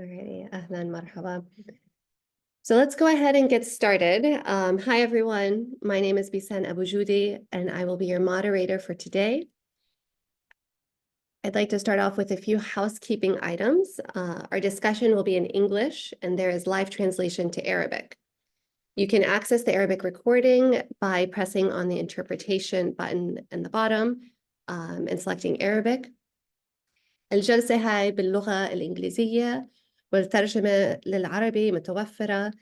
Alrighty, ahlan marhaba. So let's go ahead and get started. Hi, everyone. My name is Bisan Aboujudi, and I will be your moderator for today. I'd like to start off with a few housekeeping items. Our discussion will be in English, and there is live translation to Arabic. You can access the Arabic recording by pressing on the interpretation button in the bottom and selecting Arabic. الجلسة هاي باللغة الإنجليزية والترجمة للعربي متوفرة.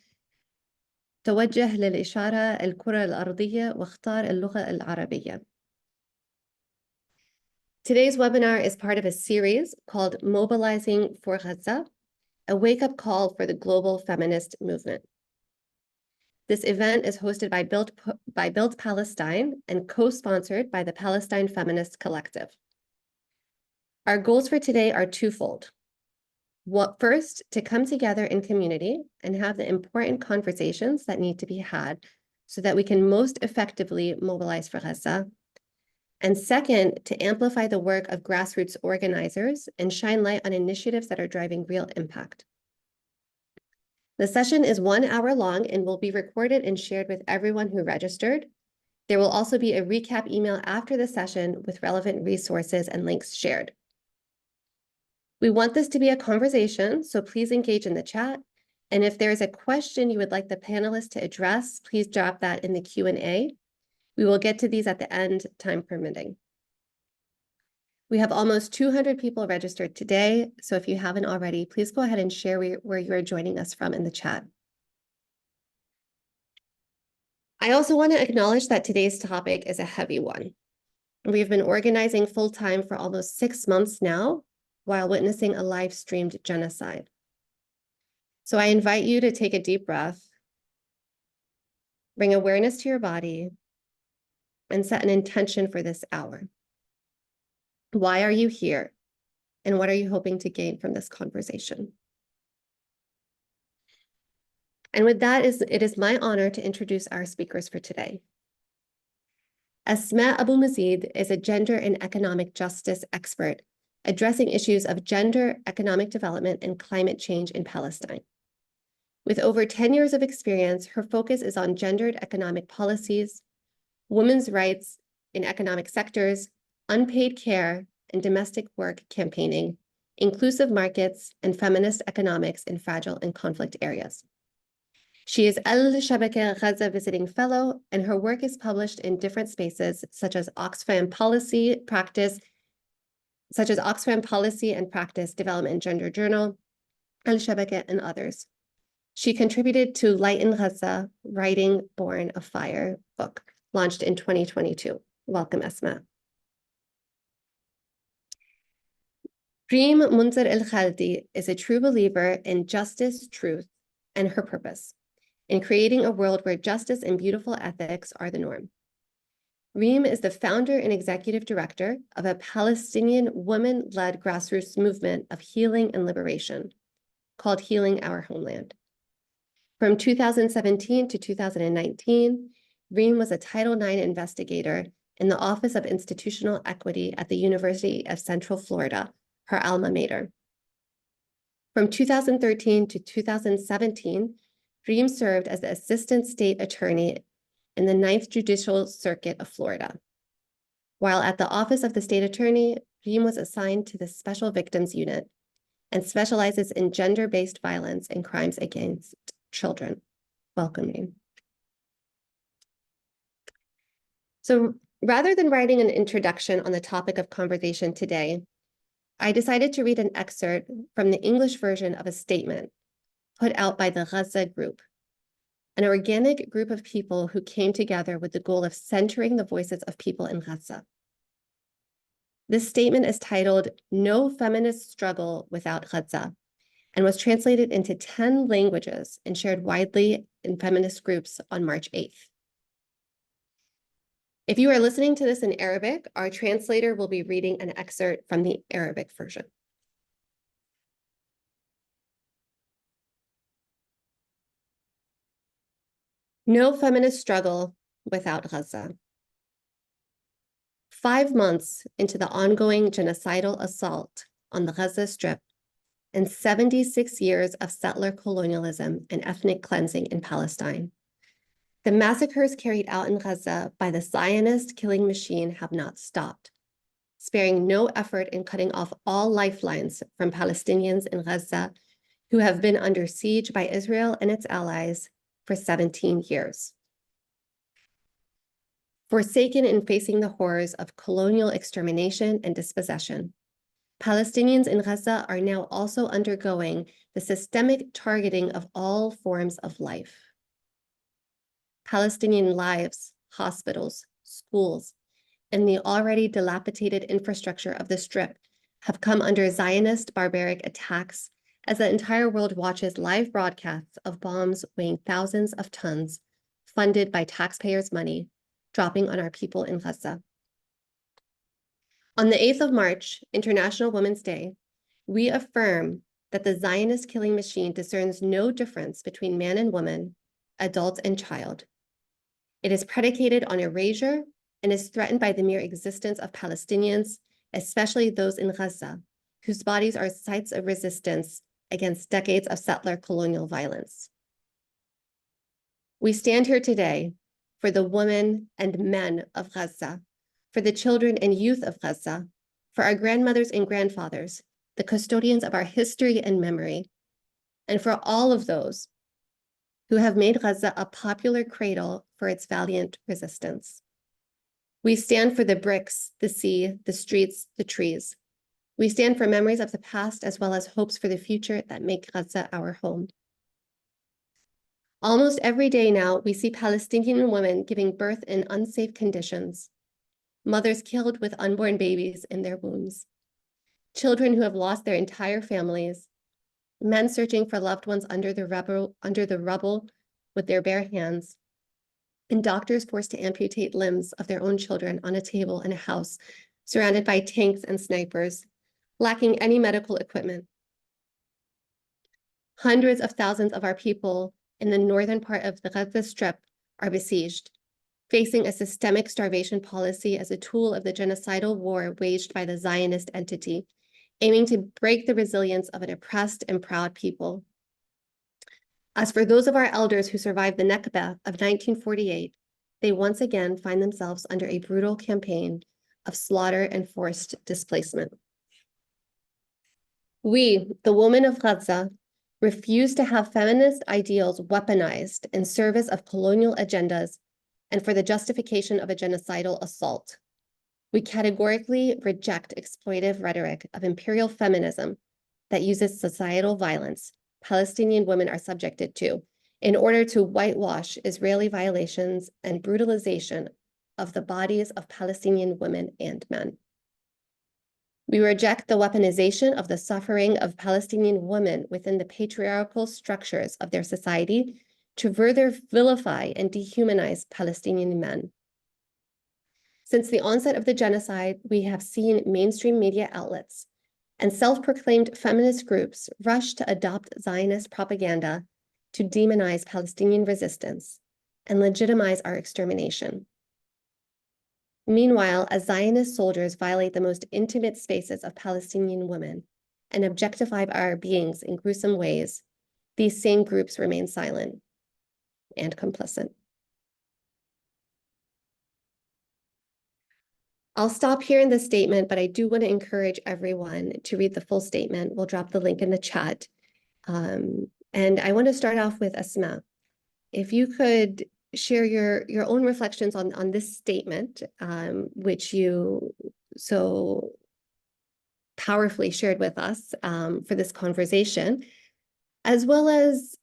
توجه للإشارة الكرة الأرضية واختار اللغة العربية. Today's webinar is part of a series called Mobilizing for Gaza, a wake-up call for the global feminist movement. This event is hosted by Build Palestine and co-sponsored by the Palestine Feminist Collective. Our goals for today are twofold. First, to come together in community and have the important conversations that need to be had so that we can most effectively mobilize for Gaza. And second, to amplify the work of grassroots organizers and shine light on initiatives that are driving real impact. The session is 1 hour long and will be recorded and shared with everyone who registered. There will also be a recap email after the session with relevant resources and links shared. We want this to be a conversation, so please engage in the chat. And if there is a question you would like the panelists to address, please drop that in the Q&A. We will get to these at the end, time permitting. We have almost 200 people registered today, so if you haven't already, please go ahead and share where you are joining us from in the chat. I also want to acknowledge that today's topic is a heavy one. We've been organizing full-time for almost 6 months now, while witnessing a live-streamed genocide. So I invite you to take a deep breath, bring awareness to your body, and set an intention for this hour. Why are you here? And what are you hoping to gain from this conversation? And with that, it is my honor to introduce our speakers for today. Asma Abu Mazid is a gender and economic justice expert addressing issues of gender, economic development, and climate change in Palestine. With over 10 years of experience, her focus is on gendered economic policies, women's rights in economic sectors, unpaid care and domestic work campaigning, inclusive markets, and feminist economics in fragile and conflict areas. She is Al-Shabaka Gaza Visiting Fellow, and her work is published in different spaces such as Oxfam Policy and Practice, Development and Gender Journal, Al-Shabaka, and others. She contributed to Light in Gaza, Writing Born of Fire book, launched in 2022. Welcome, Asma. Reem Munzer El-Khaldi is a true believer in justice, truth, and her purpose, in creating a world where justice and beautiful ethics are the norm. Reem is the founder and executive director of a Palestinian women-led grassroots movement of healing and liberation called Healing Our Homeland. From 2017 to 2019, Reem was a Title IX investigator in the Office of Institutional Equity at the University of Central Florida, her alma mater. From 2013 to 2017, Reem served as the Assistant State Attorney in the 9th Judicial Circuit of Florida. While at the Office of the State Attorney, Reem was assigned to the Special Victims Unit and specializes in gender-based violence and crimes against children. Welcome, Reem. So rather than writing an introduction on the topic of conversation today, I decided to read an excerpt from the English version of a statement put out by the Gaza Group, an organic group of people who came together with the goal of centering the voices of people in Gaza. This statement is titled, "No Feminist Struggle Without Gaza," and was translated into 10 languages and shared widely in feminist groups on March 8th. If you are listening to this in Arabic, our translator will be reading an excerpt from the Arabic version. No feminist struggle without Gaza. 5 months into the ongoing genocidal assault on the Gaza Strip, and 76 years of settler colonialism and ethnic cleansing in Palestine. The massacres carried out in Gaza by the Zionist killing machine have not stopped, sparing no effort in cutting off all lifelines from Palestinians in Gaza who have been under siege by Israel and its allies for 17 years. Forsaken in facing the horrors of colonial extermination and dispossession, Palestinians in Gaza are now also undergoing the systemic targeting of all forms of life. Palestinian lives, hospitals, schools, and the already dilapidated infrastructure of the Strip have come under Zionist barbaric attacks as the entire world watches live broadcasts of bombs weighing thousands of tons, funded by taxpayers' money, dropping on our people in Gaza. On the 8th of March, International Women's Day, we affirm that the Zionist killing machine discerns no difference between man and woman, adult and child. It is predicated on erasure and is threatened by the mere existence of Palestinians, especially those in Gaza, whose bodies are sites of resistance against decades of settler colonial violence. We stand here today for the women and men of Gaza, for the children and youth of Gaza, for our grandmothers and grandfathers, the custodians of our history and memory, and for all of those who have made Gaza a popular cradle for its valiant resistance. We stand for the bricks, the sea, the streets, the trees. We stand for memories of the past as well as hopes for the future that make Gaza our home. Almost every day now, we see Palestinian women giving birth in unsafe conditions, mothers killed with unborn babies in their wombs, children who have lost their entire families, men searching for loved ones under the rubble with their bare hands, and doctors forced to amputate limbs of their own children on a table in a house surrounded by tanks and snipers, lacking any medical equipment. Hundreds of thousands of our people in the northern part of the Gaza Strip are besieged, facing a systemic starvation policy as a tool of the genocidal war waged by the Zionist entity, aiming to break the resilience of an oppressed and proud people. As for those of our elders who survived the Nakba of 1948, they once again find themselves under a brutal campaign of slaughter and forced displacement. We, the women of Gaza, refuse to have feminist ideals weaponized in service of colonial agendas and for the justification of a genocidal assault. We categorically reject exploitive rhetoric of imperial feminism that uses societal violence Palestinian women are subjected to in order to whitewash Israeli violations and brutalization of the bodies of Palestinian women and men. We reject the weaponization of the suffering of Palestinian women within the patriarchal structures of their society to further vilify and dehumanize Palestinian men. Since the onset of the genocide, we have seen mainstream media outlets and self-proclaimed feminist groups rush to adopt Zionist propaganda to demonize Palestinian resistance and legitimize our extermination. Meanwhile, as Zionist soldiers violate the most intimate spaces of Palestinian women and objectify our beings in gruesome ways, these same groups remain silent and complicit. I'll stop here in this statement, but I do want to encourage everyone to read the full statement. We'll drop the link in the chat. And I want to start off with Asma. If you could share your own reflections on this statement, which you so powerfully shared with us for this conversation, as well as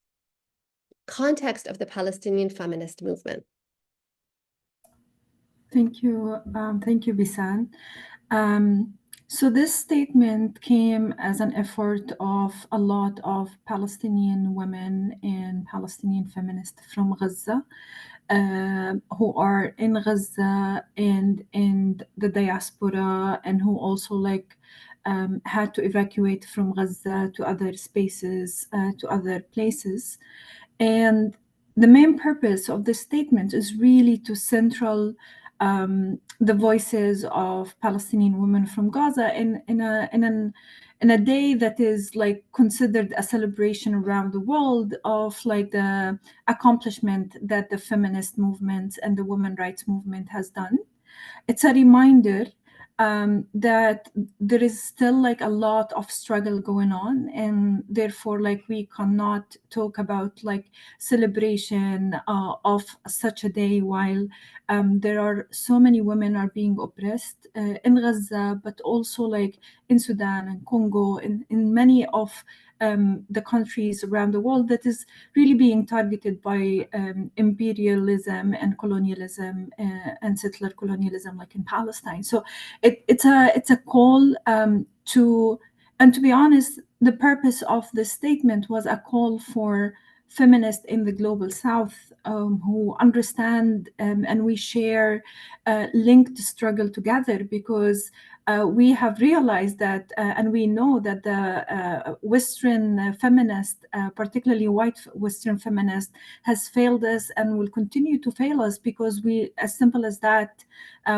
context of the Palestinian feminist movement. Thank you, Bisan. So this statement came as an effort of a lot of Palestinian women and Palestinian feminists from Gaza, who are in Gaza and in the diaspora, and who also had to evacuate from Gaza to other spaces, to other places. And the main purpose of this statement is really to central the voices of Palestinian women from Gaza in in a day that is like considered a celebration around the world of like the accomplishment that the feminist movement and the women rights movement has done. It's a reminder that there is still like a lot of struggle going on, and therefore like we cannot talk about like celebration of such a day while there are so many women are being oppressed in Gaza, but also like in Sudan and Congo, in many of the countries around the world that is really being targeted by imperialism and colonialism and settler colonialism, like in Palestine. So it's a call to, and to be honest, the purpose of this statement was a call for feminists in the global south who understand and we share linked struggle together, because we have realized that and we know that the Western feminist, particularly white Western feminist, has failed us and will continue to fail us, because we, as simple as that,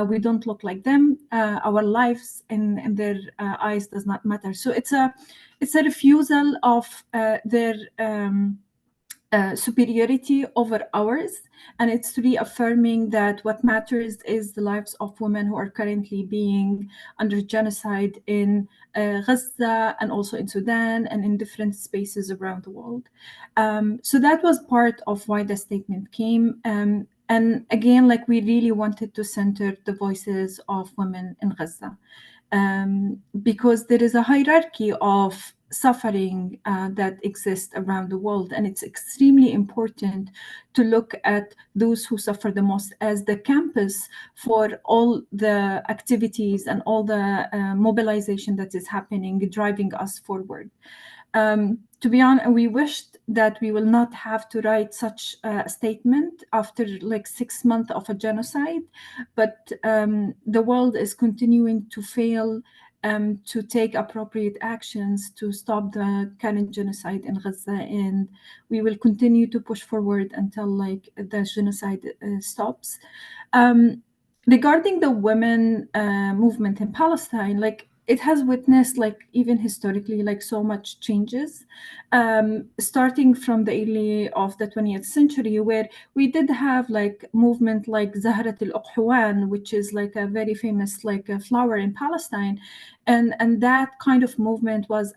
we don't look like them. Our lives in their eyes does not matter. So it's a refusal of their superiority over ours, and it's reaffirming that what matters is the lives of women who are currently being under genocide in Gaza and also in Sudan and in different spaces around the world. So that was part of why the statement came. And again, like we really wanted to center the voices of women in Gaza, because there is a hierarchy of suffering that exists around the world. And it's extremely important to look at those who suffer the most as the campus for all the activities and all the mobilization that is happening, driving us forward. To be honest, we wished that we will not have to write such a statement after like 6 months of a genocide, but the world is continuing to fail to take appropriate actions to stop the current genocide in Gaza, and we will continue to push forward until like the genocide stops. Regarding the women movement in Palestine, like it has witnessed like even historically like so much changes, starting from the early of the 20th century, where we did have like movement like Zahrat al-Uqhuwan, which is like a very famous like a flower in Palestine. And that kind of movement was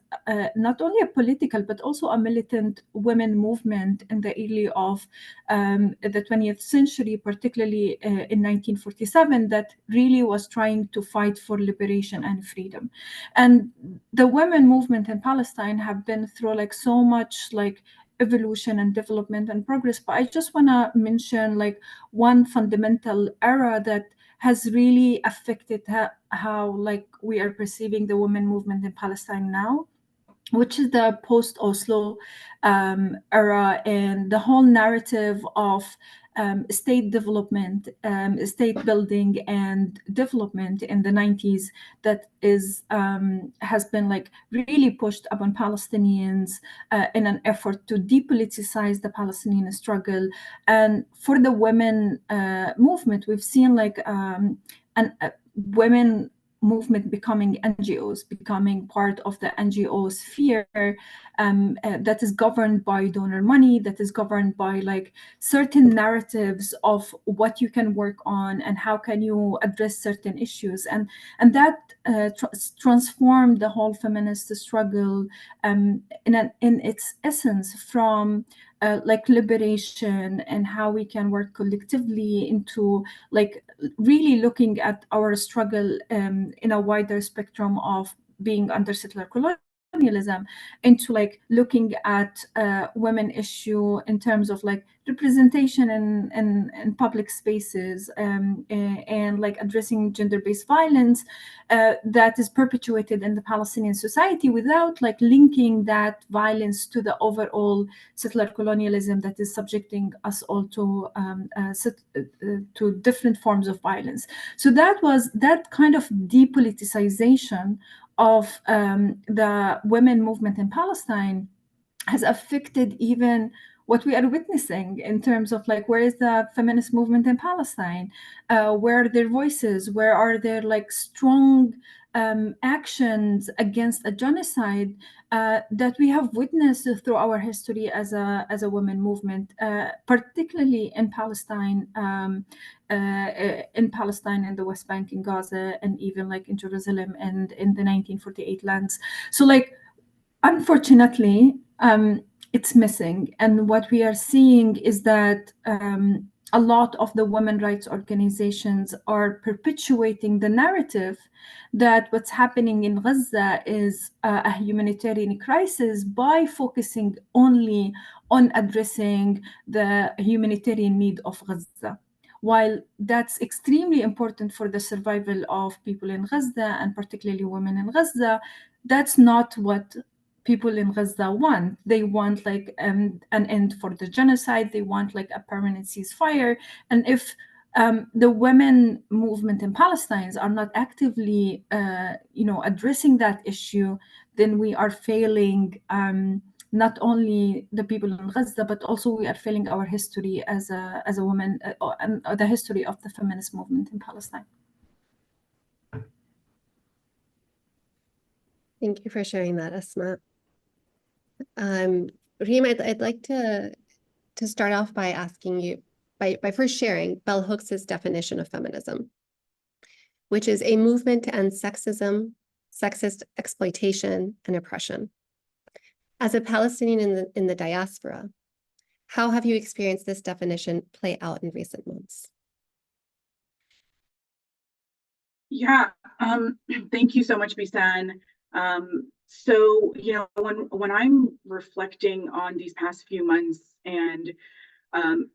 not only a political but also a militant women movement in the early of the 20th century, particularly in 1947, that really was trying to fight for liberation and freedom. And the women movement in Palestine have been through like so much like evolution and development and progress, but I just want to mention like one fundamental era that has really affected how like we are perceiving the women movement in Palestine now, which is the post-Oslo era, and the whole narrative of state development, state building and development in the 90s that is has been like really pushed upon Palestinians in an effort to depoliticize the Palestinian struggle. And for the women movement, we've seen like women movement becoming NGOs, becoming part of the NGO sphere that is governed by donor money, that is governed by like certain narratives of what you can work on and how can you address certain issues. And that transformed the whole feminist struggle in its essence from like liberation and how we can work collectively into like really looking at our struggle in a wider spectrum of being under settler colonialism, into like looking at women issue in terms of like representation in public spaces, and like addressing gender-based violence that is perpetuated in the Palestinian society, without like linking that violence to the overall settler colonialism that is subjecting us all to different forms of violence. So that was that kind of depoliticization of the women movement in Palestine has affected even what we are witnessing in terms of like, where is the feminist movement in Palestine? Where are their voices? Where are their like strong actions against a genocide that we have witnessed through our history as a women movement, particularly in Palestine, in the West Bank, in Gaza, and even like in Jerusalem and in the 1948 lands. So like, unfortunately, it's missing. And what we are seeing is that a lot of the women rights organizations are perpetuating the narrative that what's happening in Gaza is a humanitarian crisis by focusing only on addressing the humanitarian need of Gaza. While that's extremely important for the survival of people in Gaza, and particularly women in Gaza, that's not what people in Gaza want. They want like an end for the genocide. They want like a permanent ceasefire. And if the women movement in Palestine are not actively, addressing that issue, then we are failing not only the people in Gaza, but also we are failing our history as a woman, and the history of the feminist movement in Palestine. Thank you for sharing that, Asma. Reem, I'd like to start off by asking you, by first sharing Bell Hooks's definition of feminism, which is a movement to end sexism, sexist exploitation, and oppression. As a Palestinian in the diaspora, how have you experienced this definition play out in recent months? Yeah, thank you so much, Bisan. So, when I'm reflecting on these past few months, and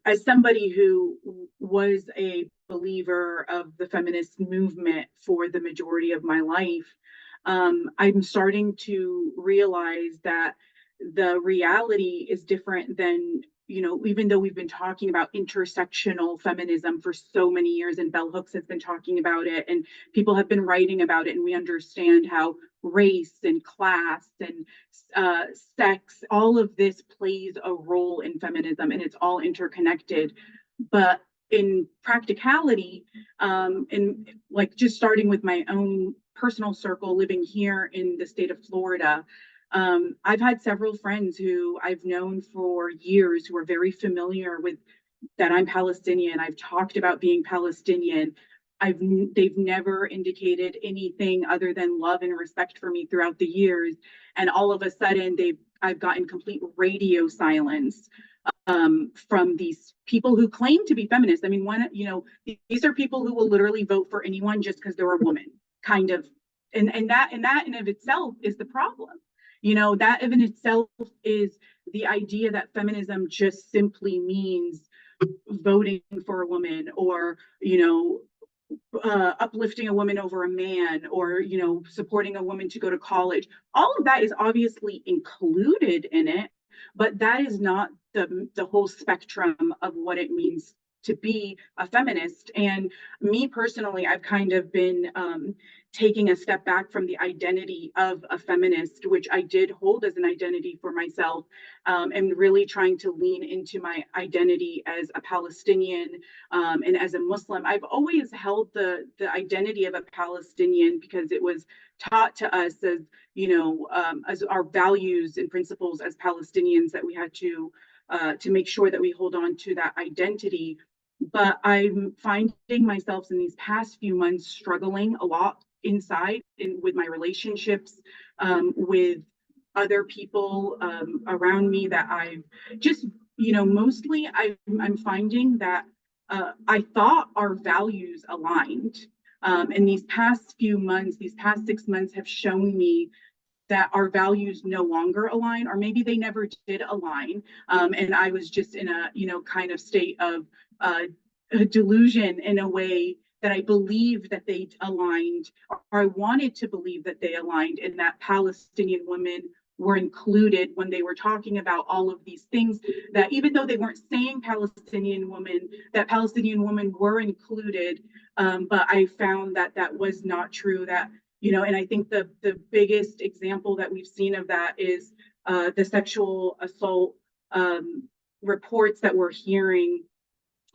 as somebody who was a believer of the feminist movement for the majority of my life, I'm starting to realize that the reality is different than, even though we've been talking about intersectional feminism for so many years, and Bell Hooks has been talking about it, and people have been writing about it, and we understand how race and class and sex, all of this plays a role in feminism, and it's all interconnected. But in practicality, and like just starting with my own personal circle living here in the state of Florida, I've had several friends who I've known for years who are very familiar with that I'm Palestinian. I've talked about being Palestinian. They've never indicated anything other than love and respect for me throughout the years. And all of a sudden I've gotten complete radio silence from these people who claim to be feminists. I mean, these are people who will literally vote for anyone just because they're a woman, kind of. And that in of itself is the problem. That in itself is the idea that feminism just simply means voting for a woman, or, uplifting a woman over a man, or, supporting a woman to go to college. All of that is obviously included in it, but that is not the whole spectrum of what it means to be a feminist. And me personally, I've kind of been taking a step back from the identity of a feminist, which I did hold as an identity for myself, and really trying to lean into my identity as a Palestinian, and as a Muslim. I've always held the identity of a Palestinian because it was taught to us as, as our values and principles as Palestinians, that we had to make sure that we hold on to that identity. But I'm finding myself in these past few months struggling a lot inside with my relationships, with other people around me, that I've just, mostly I'm finding that I thought our values aligned. And these past few months, these past 6 months have shown me that our values no longer align, or maybe they never did align. And I was just in a, kind of state of a delusion, in a way, that I believed that they aligned, or I wanted to believe that they aligned, and that Palestinian women were included when they were talking about all of these things, that even though they weren't saying Palestinian women, that Palestinian women were included. But I found that that was not true, that, and I think the biggest example that we've seen of that is the sexual assault reports that we're hearing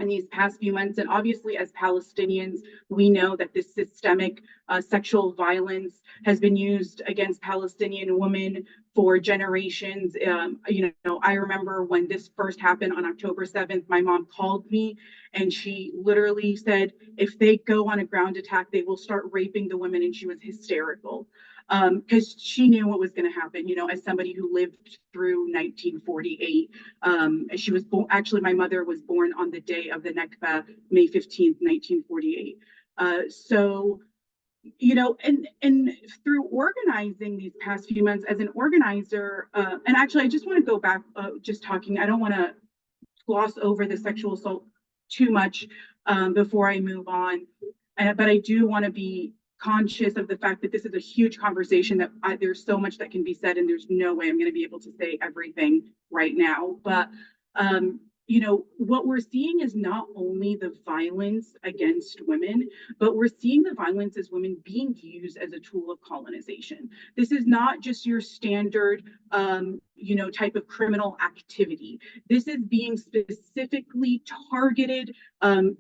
in these past few months. And obviously, as Palestinians, we know that this systemic sexual violence has been used against Palestinian women for generations. I remember when this first happened on October 7th, my mom called me and she literally said, if they go on a ground attack, they will start raping the women. And she was hysterical because she knew what was going to happen, as somebody who lived through 1948. She was born, actually, my mother was born on the day of the Nakba, May 15th, 1948. And through organizing these past few months as an organizer, and actually, I just want to go back, just talking, I don't want to gloss over the sexual assault too much before I move on. But I do want to be conscious of the fact that this is a huge conversation that there's so much that can be said, and there's no way I'm going to be able to say everything right now. But what we're seeing is not only the violence against women, but we're seeing the violence as women being used as a tool of colonization. This is not just your standard, type of criminal activity. This is being specifically targeted and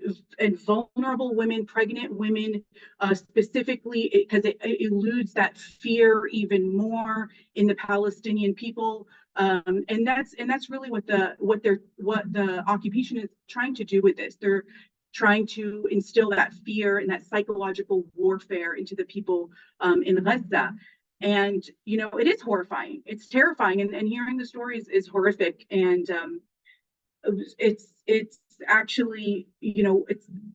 vulnerable women, pregnant women, specifically because it eludes that fear even more in the Palestinian people. And that's really what the occupation is trying to do with this. They're trying to instill that fear and that psychological warfare into the people in Gaza. And it is horrifying. It's terrifying, and hearing the stories is horrific. And it's actually,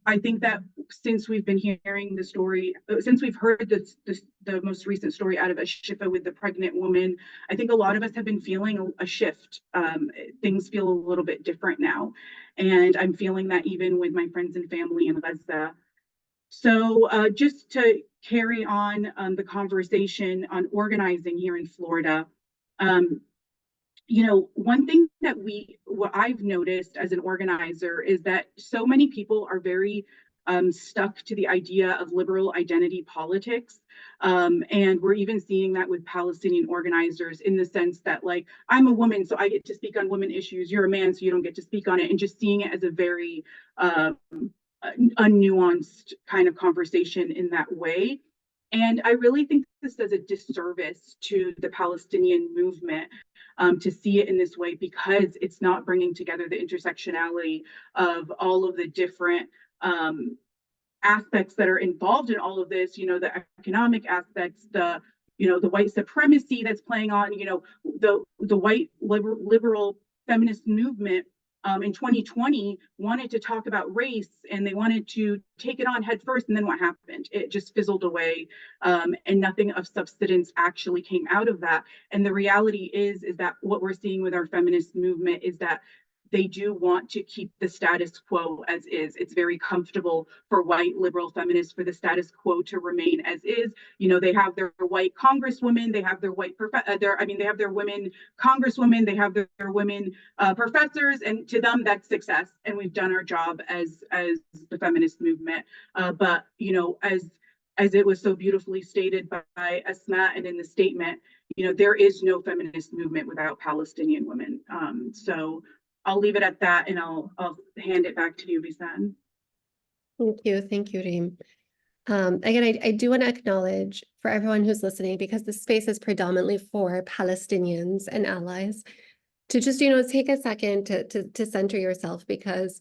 I think that since we've been hearing the story, since we've heard the most recent story out of Ashifa with the pregnant woman, I think a lot of us have been feeling a shift. Things feel a little bit different now. And I'm feeling that even with my friends and family in Gaza. So just to carry on the conversation on organizing here in Florida, one thing that what I've noticed as an organizer is that so many people are very stuck to the idea of liberal identity politics. And we're even seeing that with Palestinian organizers in the sense that, like, I'm a woman, so I get to speak on women issues. You're a man, so you don't get to speak on it. And just seeing it as a very unnuanced kind of conversation in that way. And I really think this does a disservice to the Palestinian movement to see it in this way, because it's not bringing together the intersectionality of all of the different aspects that are involved in all of this, the economic aspects, the white supremacy that's playing on, the white liberal feminist movement in 2020 wanted to talk about race, and they wanted to take it on head first. And then what happened? It just fizzled away, and nothing of substance actually came out of that. And the reality is that what we're seeing with our feminist movement is that they do want to keep the status quo as is. It's very comfortable for white liberal feminists for the status quo to remain as is. They have their white congresswomen, they have their they have their women congresswomen, they have their women professors, and to them that's success. And we've done our job as the feminist movement. But as it was so beautifully stated by Asma and in the statement, there is no feminist movement without Palestinian women. So I'll leave it at that, and I'll hand it back to you, Bisan. Thank you, Reem. Again, I do want to acknowledge for everyone who's listening, because the space is predominantly for Palestinians and allies, to just take a second to center yourself, because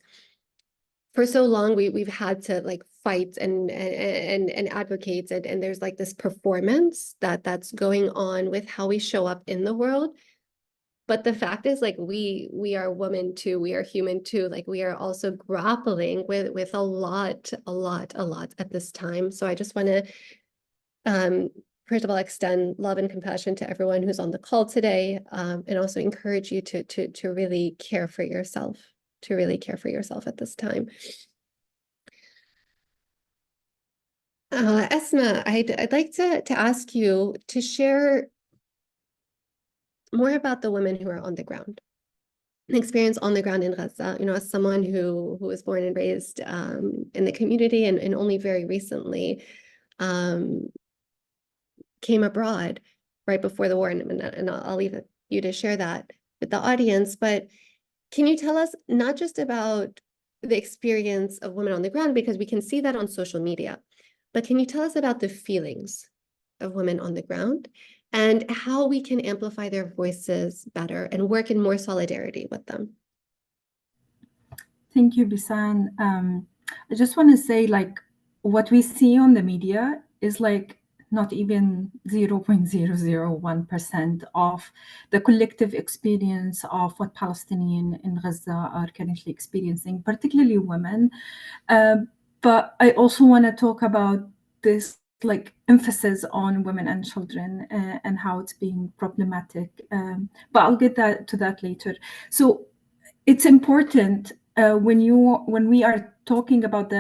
for so long we've had to fight and advocate, and there's this performance that's going on with how we show up in the world. But the fact is, we are women too, we are human too, we are also grappling with a lot at this time. So I just want to first of all extend love and compassion to everyone who's on the call today, and also encourage you to really care for yourself, at this time. Esma, I'd like to ask you to share more about the women who are on the ground, experience on the ground in Gaza. As someone who was born and raised in the community, and only very recently came abroad right before the war, and I'll leave you to share that with the audience. But can you tell us not just about the experience of women on the ground because we can see that on social media. But can you tell us about the feelings of women on the ground and how we can amplify their voices better and work in more solidarity with them? Thank you, Bisan. I just want to say, like, what we see on the media is like not even 0.001% of the collective experience of what Palestinians in Gaza are currently experiencing, particularly women. But I also want to talk about this like emphasis on women and children and how it's being problematic. But I'll get to that later. So it's important when we are talking about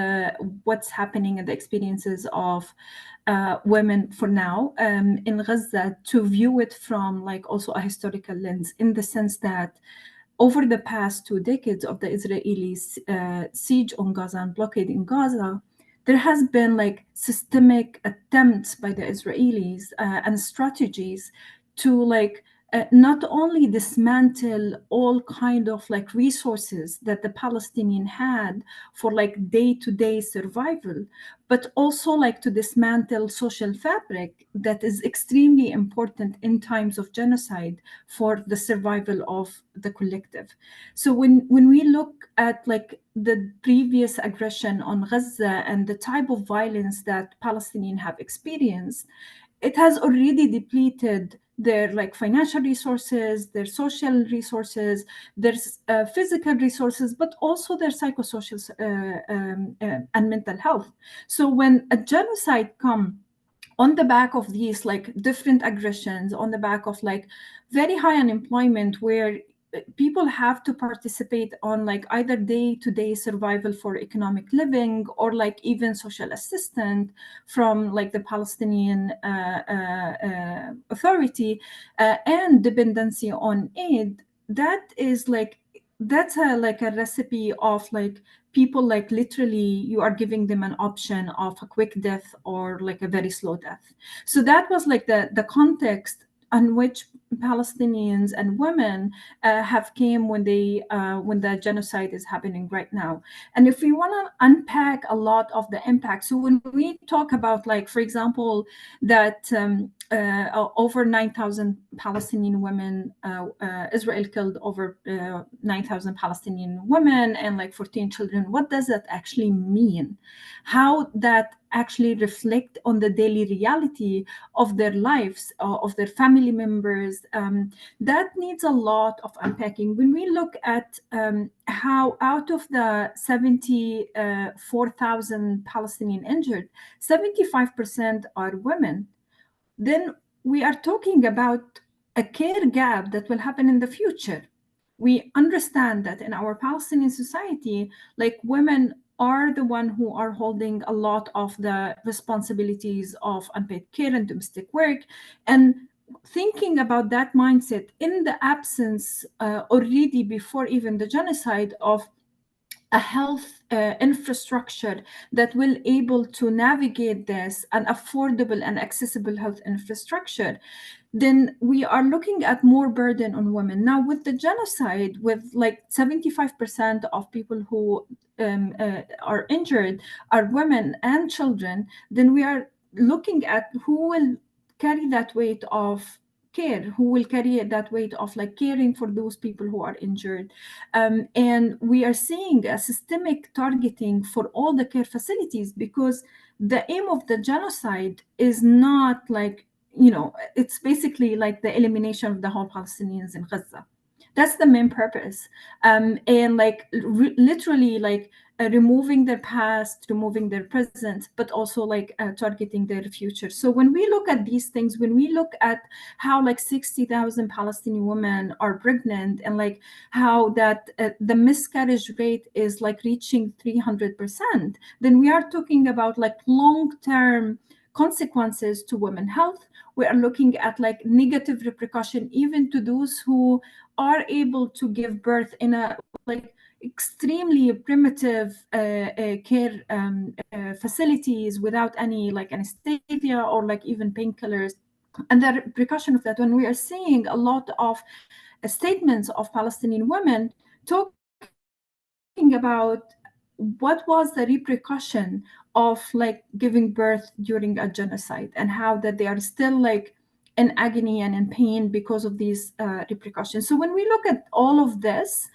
what's happening and the experiences of women for now in Gaza to view it from like also a historical lens, in the sense that over the past 2 decades of the Israeli siege on Gaza and blockade in Gaza, there has been like systemic attempts by the Israelis and strategies to like not only dismantle all kind of like resources that the Palestinian had for like day-to-day survival, but also like to dismantle social fabric that is extremely important in times of genocide for the survival of the collective. So when we look at like the previous aggression on Gaza and the type of violence that Palestinians have experienced, it has already depleted their like financial resources, their social resources, their physical resources, but also their psychosocial and mental health. So when a genocide comes on the back of these like different aggressions, on the back of like very high unemployment, where people have to participate on like either day-to-day survival for economic living or like even social assistance from like the Palestinian Authority and dependency on aid, that is like that's like a recipe of like people like literally you are giving them an option of a quick death or like a very slow death. So that was like the context on which Palestinians and women have came when the genocide is happening right now. And if we want to unpack a lot of the impact, so when we talk about like, for example, that over 9,000 Palestinian women, Israel killed over 9,000 Palestinian women and like 14 children. What does that actually mean? How that actually reflect on the daily reality of their lives, of their family members? That needs a lot of unpacking. When we look at how out of the 74,000 Palestinian injured, 75% are women, then we are talking about a care gap that will happen in the future. We understand that in our Palestinian society, like women are the one who are holding a lot of the responsibilities of unpaid care and domestic work. And thinking about that mindset in the absence already before even the genocide of a health infrastructure that will able to navigate this, an affordable and accessible health infrastructure, then we are looking at more burden on women. Now with the genocide, with like 75% of people who are injured are women and children, then we are looking at who will carry that weight of care, who will carry that weight of like caring for those people who are injured. And we are seeing a systemic targeting for all the care facilities, because the aim of the genocide is not like, it's basically like the elimination of the whole Palestinians in Gaza. That's the main purpose. And like literally like removing their past, removing their present, but also like targeting their future. So when we look at these things, when we look at how like 60,000 Palestinian women are pregnant, and like how that the miscarriage rate is like reaching 300%, then we are talking about like long-term consequences to women's health. We are looking at like negative repercussion even to those who are able to give birth in a like extremely primitive care facilities without any like anesthesia or like even painkillers. And the repercussion of that, when we are seeing a lot of statements of Palestinian women talking about what was the repercussion of like giving birth during a genocide, and how that they are still like in agony and in pain because of these repercussions. So when we look at all of this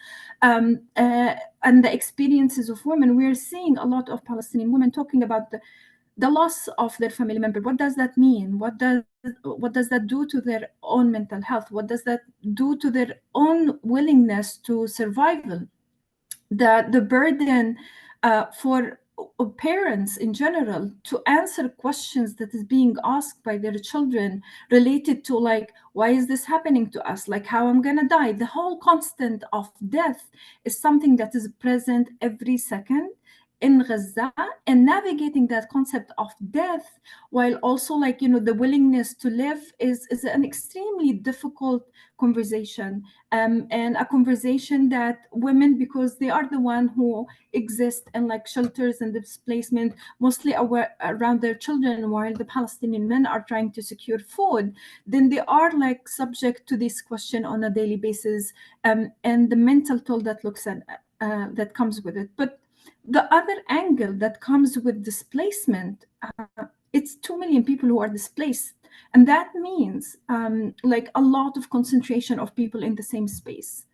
and the experiences of women, we're seeing a lot of Palestinian women talking about the loss of their family member. What does that mean? What does that do to their own mental health? What does that do to their own willingness to survival? The burden for parents in general to answer questions that is being asked by their children related to like, why is this happening to us? Like, how I'm gonna die? The whole constant of death is something that is present every second in Gaza, and navigating that concept of death while also like, you know, the willingness to live is an extremely difficult conversation, and a conversation that women, because they are the one who exist in like shelters and displacement, mostly around their children, while the Palestinian men are trying to secure food, then they are like subject to this question on a daily basis, and the mental toll that looks at that comes with it. But the other angle that comes with displacement, it's 2 million people who are displaced. And that means like a lot of concentration of people in the same spaces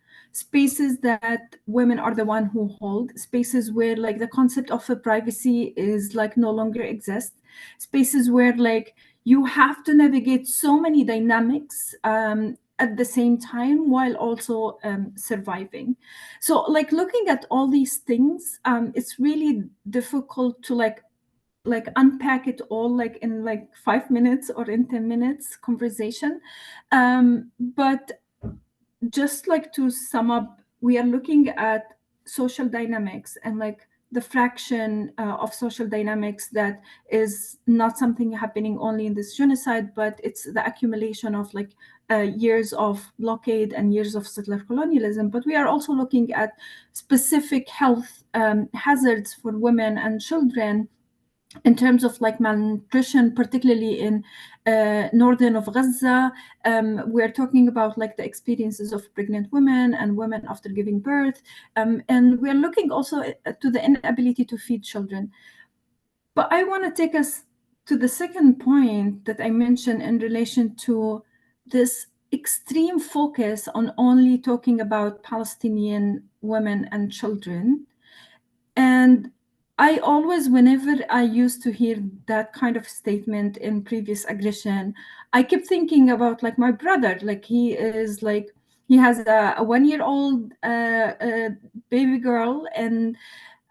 that women are the one who hold, spaces where like the concept of a privacy is like no longer exists, spaces where like you have to navigate so many dynamics at the same time while also surviving. So like looking at all these things, it's really difficult to like unpack it all like in like 5 minutes or in 10 minutes conversation. But just like to sum up, we are looking at social dynamics and like the fraction of social dynamics that is not something happening only in this genocide, but it's the accumulation of like years of blockade and years of settler colonialism. But we are also looking at specific health hazards for women and children in terms of like malnutrition, particularly in northern of Gaza. We're talking about like the experiences of pregnant women and women after giving birth. And we're looking also to the inability to feed children. But I want to take us to the second point that I mentioned in relation to this extreme focus on only talking about Palestinian women and children. And I always, whenever I used to hear that kind of statement in previous aggression, I kept thinking about like my brother. Like he has a 1-year-old baby girl, and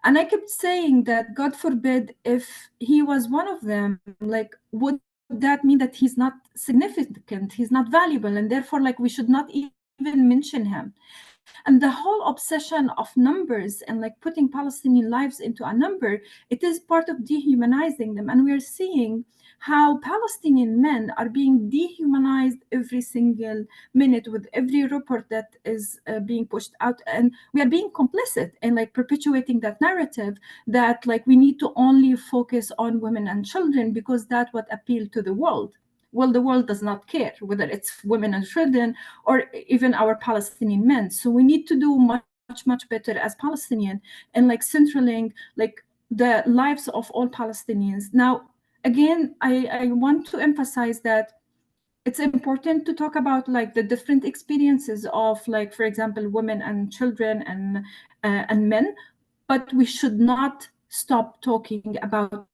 I kept saying that God forbid if he was one of them, like would that mean that he's not significant, he's not valuable, and therefore like we should not even mention him? And the whole obsession of numbers and like putting Palestinian lives into a number, it is part of dehumanizing them. And we're seeing how Palestinian men are being dehumanized every single minute with every report that is being pushed out. And we are being complicit in like perpetuating that narrative that like we need to only focus on women and children because that's what appealed to the world. Well, the world does not care whether it's women and children or even our Palestinian men. So we need to do much better as Palestinian and like centraling like the lives of all Palestinians. Now, again, I want to emphasize that it's important to talk about like the different experiences of like, for example, women and children and men, but we should not stop talking about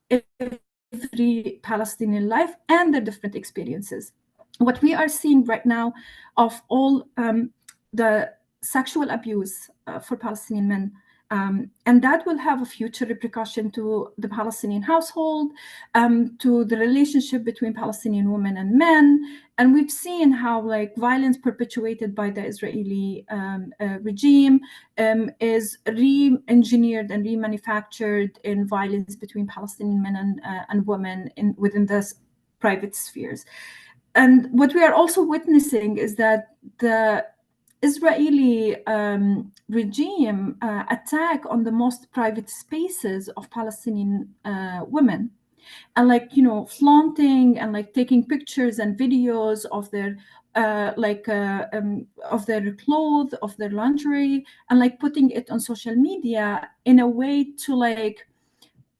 every Palestinian life and their different experiences. What we are seeing right now of all the sexual abuse for Palestinian men, and that will have a future repercussion to the Palestinian household, to the relationship between Palestinian women and men. And we've seen how like violence perpetuated by the Israeli regime is re-engineered and remanufactured in violence between Palestinian men and women within the private spheres. And what we are also witnessing is that the Israeli regime attack on the most private spaces of Palestinian women, and like, you know, flaunting and like taking pictures and videos of their of their clothes, of their lingerie, and like putting it on social media in a way to like,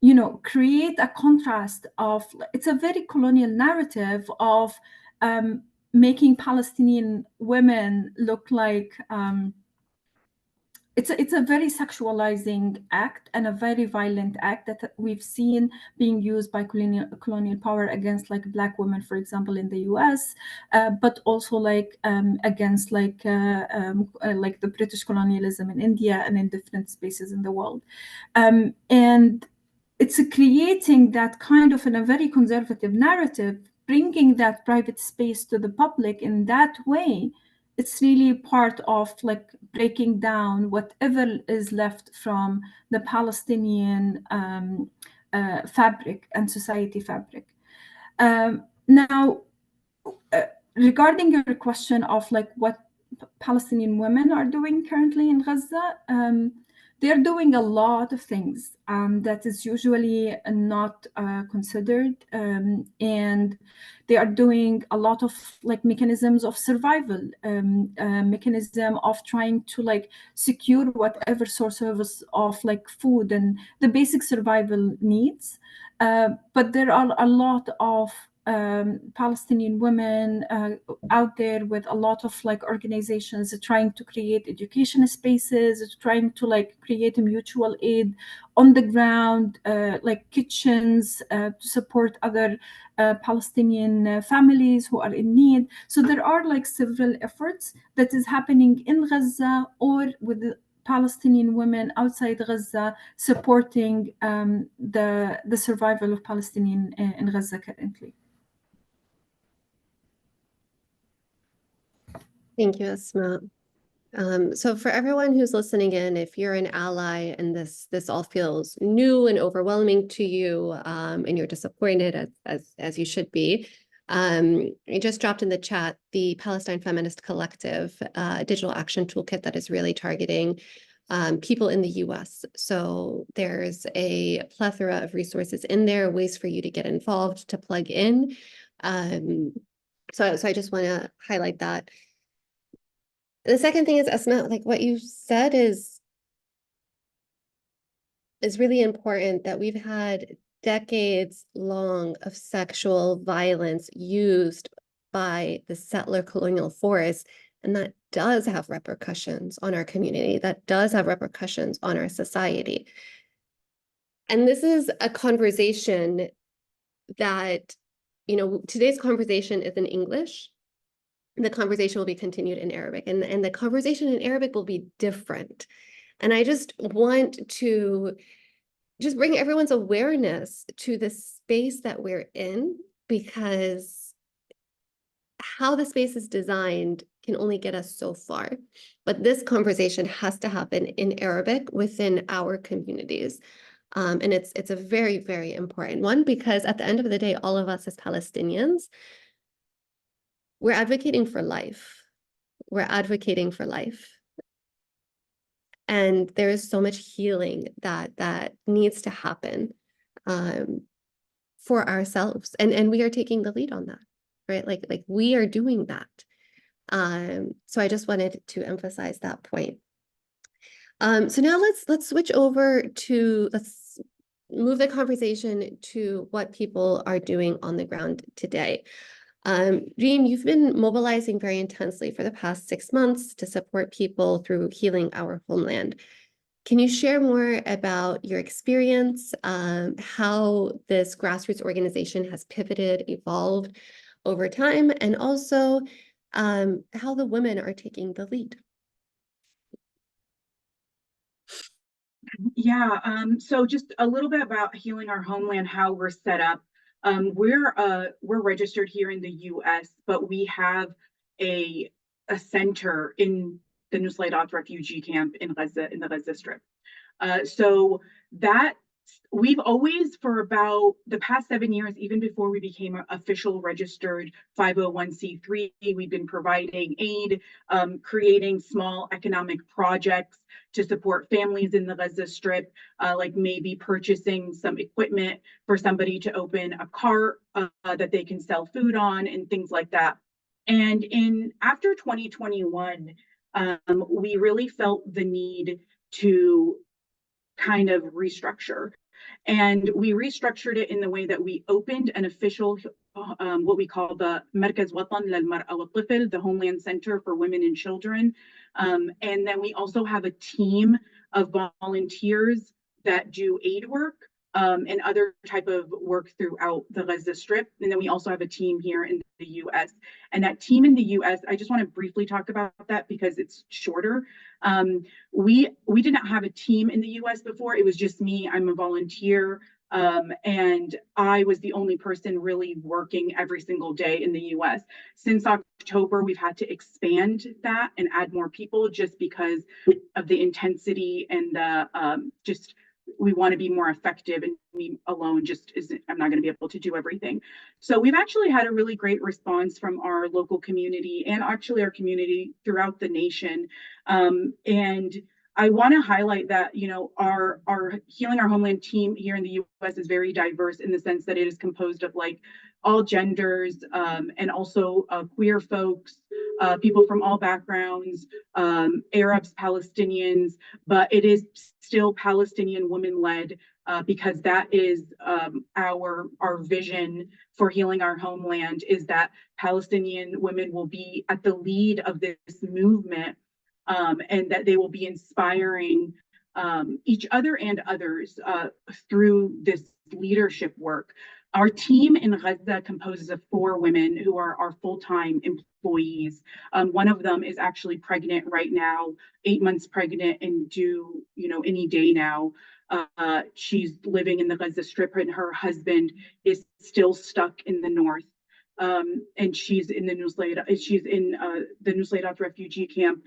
you know, create a contrast of, it's a very colonial narrative of making Palestinian women look like, it's a very sexualizing act and a very violent act that we've seen being used by colonial power against like Black women, for example, in the US, but also like against like the British colonialism in India and in different spaces in the world. And it's creating that kind of in a very conservative narrative, bringing that private space to the public in that way. It's really part of like breaking down whatever is left from the Palestinian fabric and society fabric. Now, regarding your question of like what Palestinian women are doing currently in Gaza, they're doing a lot of things that is usually not considered, and they are doing a lot of like mechanisms of survival, mechanism of trying to like secure whatever sources of like food and the basic survival needs. But there are a lot of Palestinian women out there with a lot of like organizations trying to create education spaces, trying to like create a mutual aid on the ground, like kitchens to support other Palestinian families who are in need. So there are like several efforts that is happening in Gaza or with the Palestinian women outside Gaza supporting the survival of Palestinian in Gaza currently. Thank you, Asma. So for everyone who's listening in, if you're an ally and this all feels new and overwhelming to you, and you're disappointed as you should be, I just dropped in the chat the Palestine Feminist Collective digital action toolkit that is really targeting people in the US. So there's a plethora of resources in there, ways for you to get involved, to plug in. So I just want to highlight that. The second thing is, Asma, like what you said is really important, that we've had decades long of sexual violence used by the settler colonial force, and that does have repercussions on our community, that does have repercussions on our society. And this is a conversation that, you know, today's conversation is in English. The conversation will be continued in Arabic, and the conversation in Arabic will be different. And I just want to just bring everyone's awareness to the space that we're in, because how the space is designed can only get us so far. But this conversation has to happen in Arabic within our communities. And it's a very, very important one, because at the end of the day, all of us as Palestinians, we're advocating for life. We're advocating for life. And there is so much healing that needs to happen for ourselves. And we are taking the lead on that, right? Like we are doing that. So I just wanted to emphasize that point. So now let's switch over to, let's move the conversation to what people are doing on the ground today. Reem, you've been mobilizing very intensely for the past 6 months to support people through healing our homeland. Can you share more about your experience, how this grassroots organization has pivoted, evolved over time, and also how the women are taking the lead? Yeah, so just a little bit about healing our homeland, how we're set up. We're registered here in the U.S., but we have a center in the Nusayrat refugee camp in Gaza, in the Gaza Strip. So that we've always, for about the past 7 years, even before we became an official registered 501c3, we've been providing aid, creating small economic projects to support families in the Gaza Strip, like maybe purchasing some equipment for somebody to open a cart that they can sell food on and things like that. And after 2021, we really felt the need to kind of restructure. And we restructured it in the way that we opened an official, what we call the Merkez Watan للمرأة والطفل, the Homeland Center for Women and Children. And then we also have a team of volunteers that do aid work and other type of work throughout the Gaza Strip. And then we also have a team here in the US. And that team in the US, I just want to briefly talk about that because it's shorter. We did not have a team in the US before. It was just me. I'm a volunteer. And I was the only person really working every single day in the US. Since October, we've had to expand that and add more people just because of the intensity and the just we want to be more effective, and me alone just isn't, I'm not going to be able to do everything. So we've actually had a really great response from our local community and actually our community throughout the nation. And I want to highlight that, you know, our Healing Our Homeland team here in the US is very diverse in the sense that it is composed of like all genders and also queer folks, people from all backgrounds, Arabs, Palestinians, but it is still Palestinian women-led because that is our vision for healing our homeland, is that Palestinian women will be at the lead of this movement and that they will be inspiring each other and others through this leadership work. Our team in Gaza composes of 4 women who are our full-time employees. One of them is actually pregnant right now, 8 months pregnant and due, you know, any day now. She's living in the Gaza Strip, and her husband is still stuck in the north. And she's in the Nusayrat refugee camp,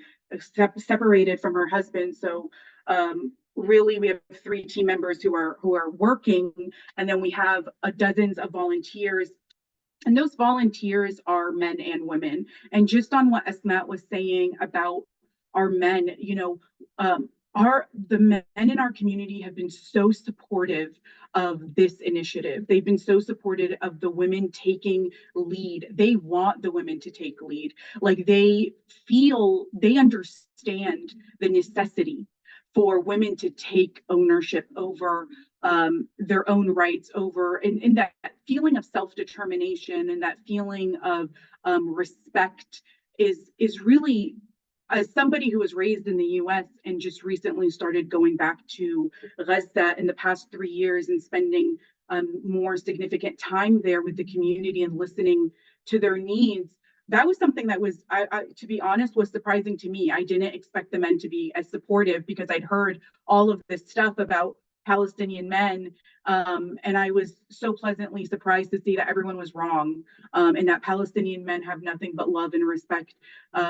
separated from her husband. So really we have 3 team members who are working, and then we have dozens of volunteers, and those volunteers are men and women. And just on what Asmat was saying about our men, you know, the men in our community have been so supportive of this initiative. They've been so supportive of the women taking lead. They want the women to take lead. Like they understand the necessity for women to take ownership over their own rights, over and that feeling of self-determination and that feeling of respect is really, as somebody who was raised in the US and just recently started going back to Gaza in the past 3 years and spending more significant time there with the community and listening to their needs, that was something that was, to be honest, was surprising to me. I didn't expect the men to be as supportive because I'd heard all of this stuff about Palestinian men. And I was so pleasantly surprised to see that everyone was wrong, and that Palestinian men have nothing but love and respect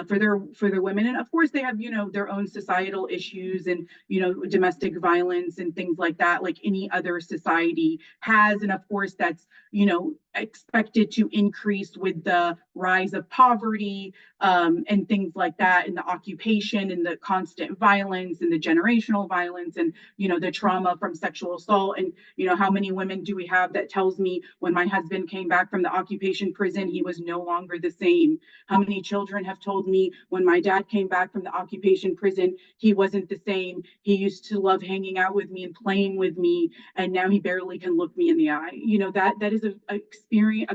for their women. And of course, they have, you know, their own societal issues and, you know, domestic violence and things like that, like any other society has. And of course, that's, you know, expected to increase with the rise of poverty and things like that, and the occupation and the constant violence and the generational violence and, you know, the trauma from sexual assault. And, you know, how many women do we have that tells me when my husband came back from the occupation prison, he was no longer the same? How many children have told me when my dad came back from the occupation prison, he wasn't the same? He used to love hanging out with me and playing with me, and now he barely can look me in the eye. You know, that is a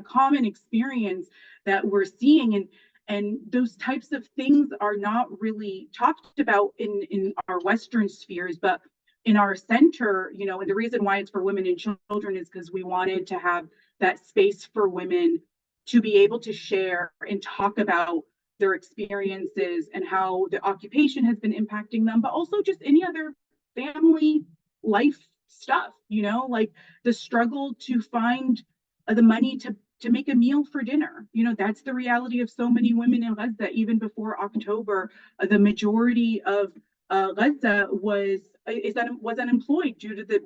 common experience that we're seeing. And those types of things are not really talked about in our Western spheres, but in our center, you know, and the reason why it's for women and children is because we wanted to have that space for women to be able to share and talk about their experiences and how the occupation has been impacting them, but also just any other family life stuff, you know, like the struggle to find the money to make a meal for dinner. You know, that's the reality of so many women in Gaza. Even before October, the majority of Gaza was unemployed due to the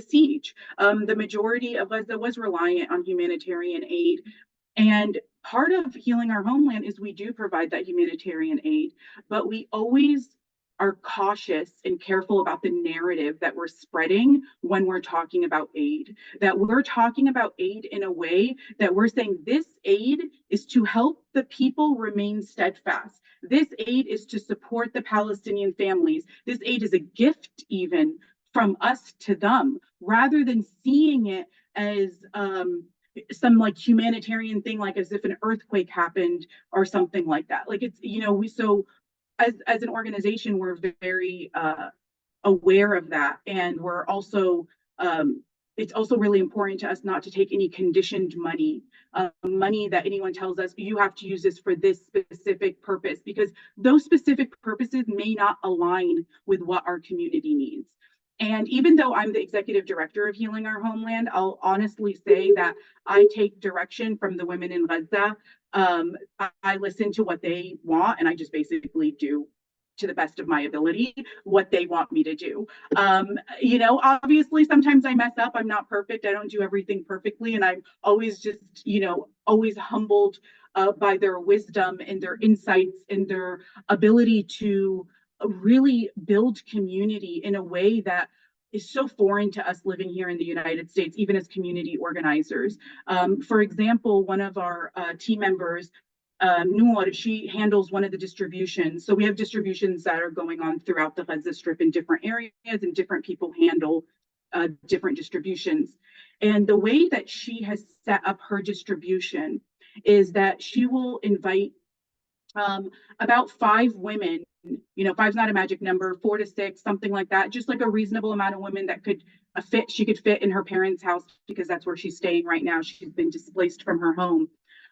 siege. The majority of Gaza was reliant on humanitarian aid. And part of healing our homeland is we do provide that humanitarian aid, but we always are cautious and careful about the narrative that we're spreading when we're talking about aid. That we're talking about aid in a way that we're saying this aid is to help the people remain steadfast. This aid is to support the Palestinian families. This aid is a gift even from us to them, rather than seeing it as some like humanitarian thing, like as if an earthquake happened or something like that. Like it's, as an organization, we're very aware of that. And we're also, it's also really important to us not to take any conditioned money, money that anyone tells us you have to use this for this specific purpose, because those specific purposes may not align with what our community needs. And even though I'm the executive director of Healing Our Homeland, I'll honestly say that I take direction from the women in Gaza. I listen to what they want, and I just basically do, to the best of my ability, what they want me to do. Obviously sometimes I mess up. I'm not perfect. I don't do everything perfectly. And I'm always just, always humbled by their wisdom and their insights and their ability to really build community in a way that is so foreign to us living here in the United States, even as community organizers. For example, one of our team members, Noor, she handles one of the distributions. So we have distributions that are going on throughout the Gaza Strip in different areas, and different people handle different distributions. And the way that she has set up her distribution is that she will invite about 5 women. 5's not a magic number, 4 to 6, something like that, just like a reasonable amount of women that could she could fit in her parents' house, because that's where she's staying right now. She's been displaced from her home.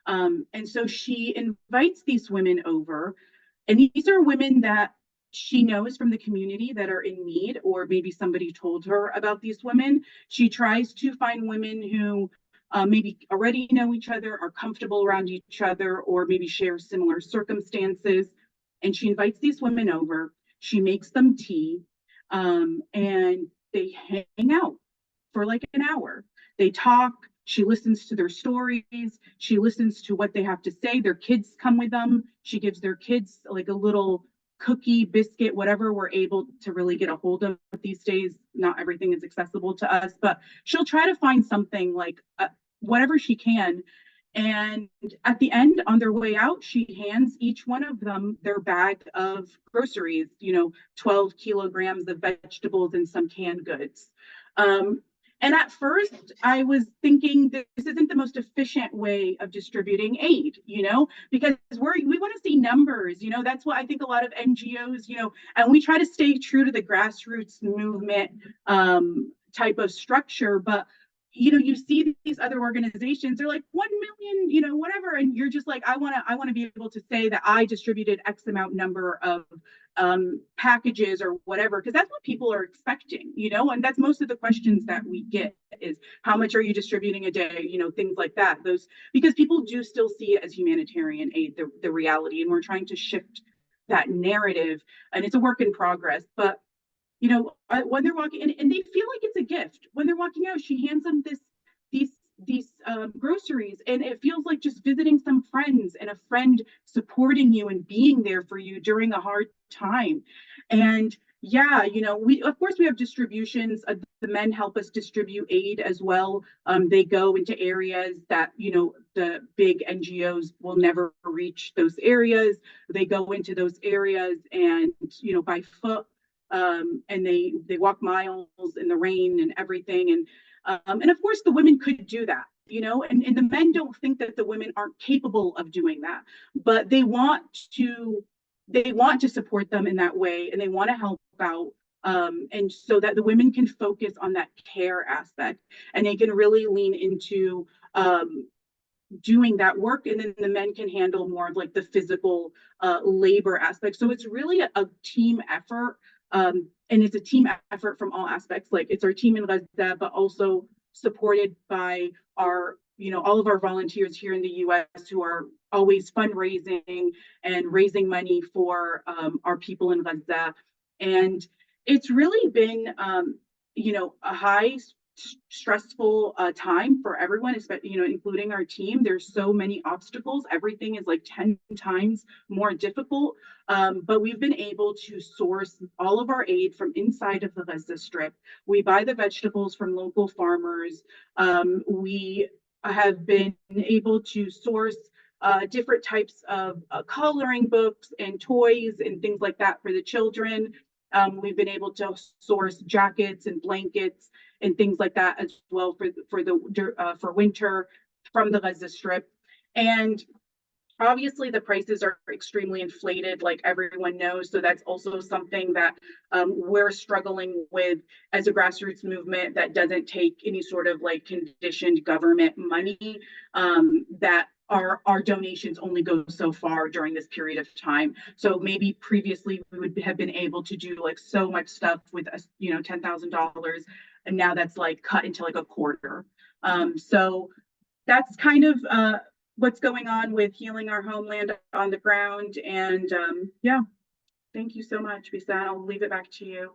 And so she invites these women over, and these are women that she knows from the community that are in need, or maybe somebody told her about these women. She tries to find women who maybe already know each other, are comfortable around each other, or maybe share similar circumstances. And she invites these women over. She makes them tea, and they hang out for like an hour. They talk. She listens to their stories. She listens to what they have to say. Their kids come with them. She gives their kids like a little cookie, biscuit, whatever we're able to really get a hold of these days. Not everything is accessible to us, but she'll try to find something, like whatever she can. And at the end, on their way out, she hands each one of them their bag of groceries, 12 kilograms of vegetables and some canned goods. And at first, I was thinking this isn't the most efficient way of distributing aid, because we want to see numbers, that's what I think a lot of NGOs, and we try to stay true to the grassroots movement type of structure. But you see these other organizations, they're like 1 million, whatever, and you're just like, I want to be able to say that I distributed X amount number of packages or whatever, because that's what people are expecting, and that's most of the questions that we get is, how much are you distributing a day, things like that. Because people do still see it as humanitarian aid, the reality, and we're trying to shift that narrative, and it's a work in progress. But when they're walking, and they feel like it's a gift when they're walking out, she hands them these groceries, and it feels like just visiting some friends, and a friend supporting you and being there for you during a hard time. And yeah, we have distributions. The men help us distribute aid as well. They go into areas that the big NGOs will never reach those areas. They go into those areas and by foot. And they walk miles in the rain and everything. And of course the women could do that, and the men don't think that the women aren't capable of doing that, but they want to support them in that way, and they want to help out. And so that the women can focus on that care aspect, and they can really lean into doing that work, and then the men can handle more of like the physical labor aspect. So it's really a team effort. And it's a team effort from all aspects. Like, it's our team in Gaza, but also supported by our, all of our volunteers here in the US who are always fundraising and raising money for our people in Gaza. And it's really been, a high stressful time for everyone, especially, including our team. There's so many obstacles. Everything is like 10 times more difficult. But we've been able to source all of our aid from inside of the Gaza Strip. We buy the vegetables from local farmers. We have been able to source different types of coloring books and toys and things like that for the children. We've been able to source jackets and blankets and things like that as well for winter from the Gaza Strip. And obviously the prices are extremely inflated, like everyone knows. So that's also something that we're struggling with as a grassroots movement that doesn't take any sort of like conditioned government money, that our donations only go so far during this period of time. So maybe previously we would have been able to do like so much stuff with $10,000, and now that's like cut into like a quarter. So that's kind of what's going on with healing our homeland on the ground. And yeah, thank you so much, Bisan. I'll leave it back to you.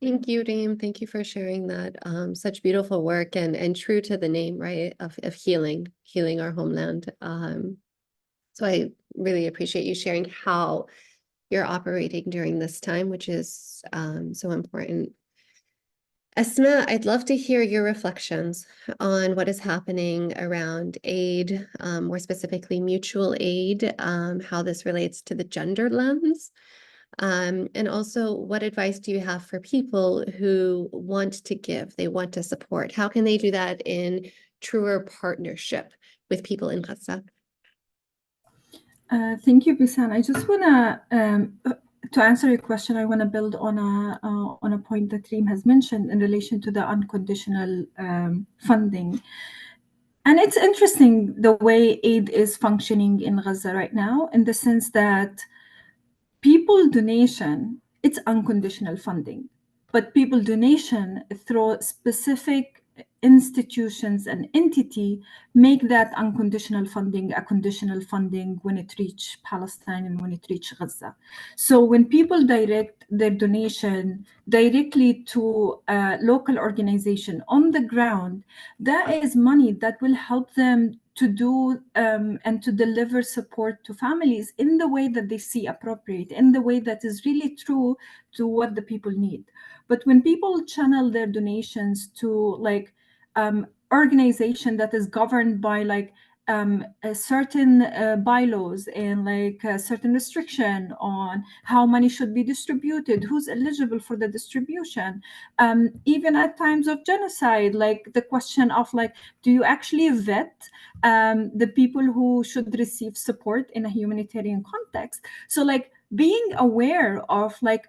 Thank you, Reem. Thank you for sharing that. Such beautiful work and true to the name, right, of healing our homeland. So I really appreciate you sharing how you're operating during this time, which is so important. Asma, I'd love to hear your reflections on what is happening around aid, more specifically mutual aid, how this relates to the gender lens. And also, what advice do you have for people who want to give, they want to support? How can they do that in truer partnership with people in Gaza? Thank you, Bisan. I just want to answer your question, I want to build on a point that Reem has mentioned in relation to the unconditional funding. And it's interesting the way aid is functioning in Gaza right now, in the sense that people donation, it's unconditional funding, but people donation through specific institutions and entity make that unconditional funding a conditional funding when it reaches Palestine and when it reaches Gaza. So when people direct their donation directly to a local organization on the ground, that is money that will help them to do and to deliver support to families in the way that they see appropriate, in the way that is really true to what the people need. But when people channel their donations to like organization that is governed by like a certain bylaws and like a certain restriction on how money should be distributed, who's eligible for the distribution, even at times of genocide, like the question of like, do you actually vet the people who should receive support in a humanitarian context? So like being aware of like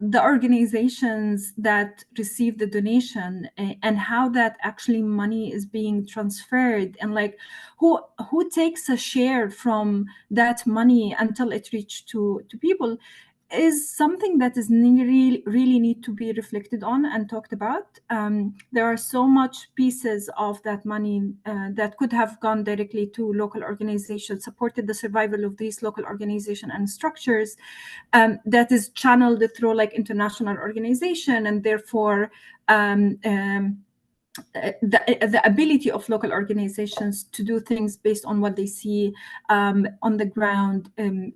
the organizations that receive the donation and how that actually money is being transferred, and like who takes a share from that money until it reaches to people, is something that is really need to be reflected on and talked about. There are so much pieces of that money that could have gone directly to local organizations, supported the survival of these local organizations and structures, that is channeled through like international organization, and therefore the ability of local organizations to do things based on what they see on the ground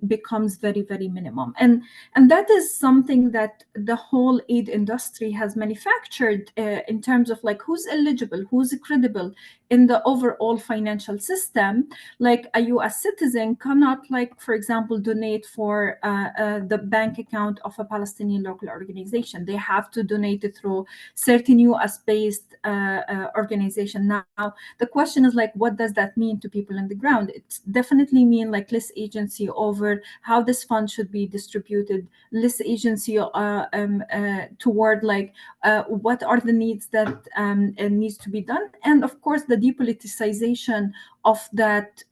becomes very, very minimum. And that is something that the whole aid industry has manufactured in terms of like who's eligible, who's credible in the overall financial system. Like a US citizen cannot, like, for example, donate for the bank account of a Palestinian local organization. They have to donate it through certain US-based organization. Now, the question is like, what does that mean to people on the ground? It definitely mean like less agency over how this fund should be distributed, less agency toward like what are the needs that needs to be done, and of course the depoliticization of that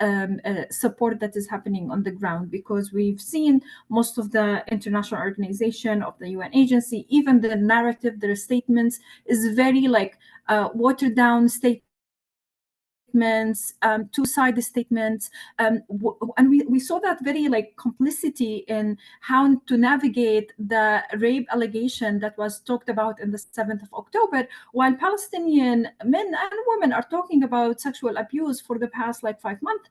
support that is happening on the ground, because we've seen most of the international organization of the UN agency, even the narrative, their statements is very like watered down statements statements, two-sided statements, and we saw that very like complicity in how to navigate the rape allegation that was talked about in the 7th of October, while Palestinian men and women are talking about sexual abuse for the past like 5 months.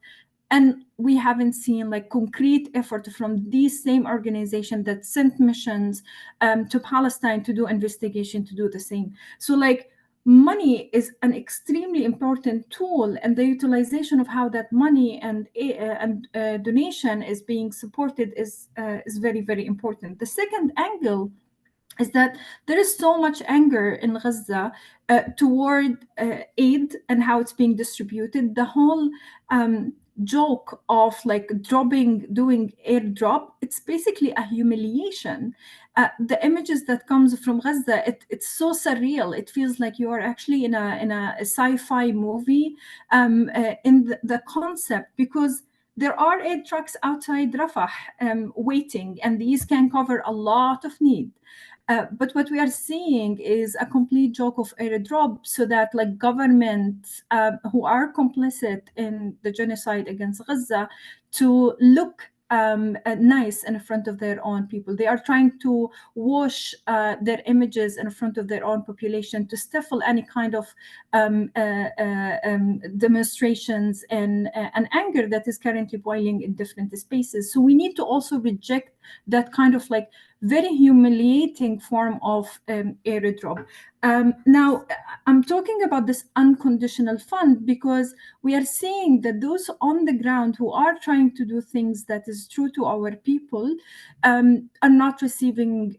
And we haven't seen like concrete effort from these same organizations that sent missions to Palestine to do investigation, to do the same. So like money is an extremely important tool, and the utilization of how that money and donation is being supported is very, very important. The second angle is that there is so much anger in Gaza toward aid and how it's being distributed. The whole joke of like doing airdrop, it's basically a humiliation. The images that comes from Gaza, it's so surreal. It feels like you are actually in a sci-fi movie in the concept, because there are aid trucks outside Rafah waiting, and these can cover a lot of need. But what we are seeing is a complete joke of airdrop, so that like governments who are complicit in the genocide against Gaza to look nice in front of their own people. They are trying to wash their images in front of their own population to stifle any kind of demonstrations and anger that is currently boiling in different spaces. So we need to also reject that kind of like very humiliating form of airdrop. Now, I'm talking about this unconditional fund because we are seeing that those on the ground who are trying to do things that is true to our people are not receiving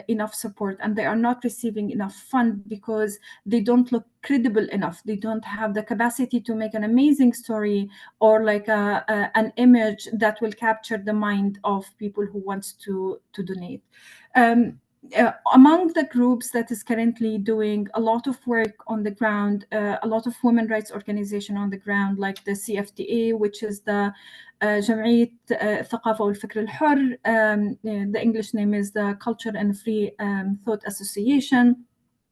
enough support, and they are not receiving enough fund because they don't look credible enough. They don't have the capacity to make an amazing story or like an image that will capture the mind of people who wants to donate. Among the groups that is currently doing a lot of work on the ground, a lot of women rights organization on the ground, like the CFTA, which is the جمعية الثقافة والفكر الحر. The English name is the Culture and Free Thought Association.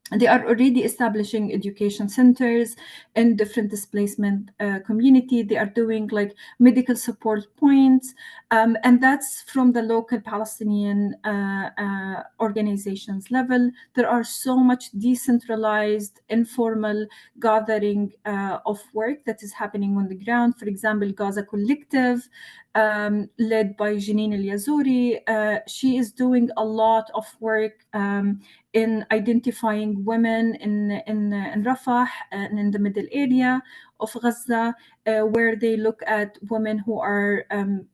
They are already establishing education centers in different displacement community. They are doing like medical support points, and that's from the local Palestinian organizations level. There are so much decentralized, informal gathering of work that is happening on the ground. For example, Gaza Collective, led by Janine El-Yazouri, she is doing a lot of work in identifying women in Rafah and in the middle area of Gaza, where they look at women who are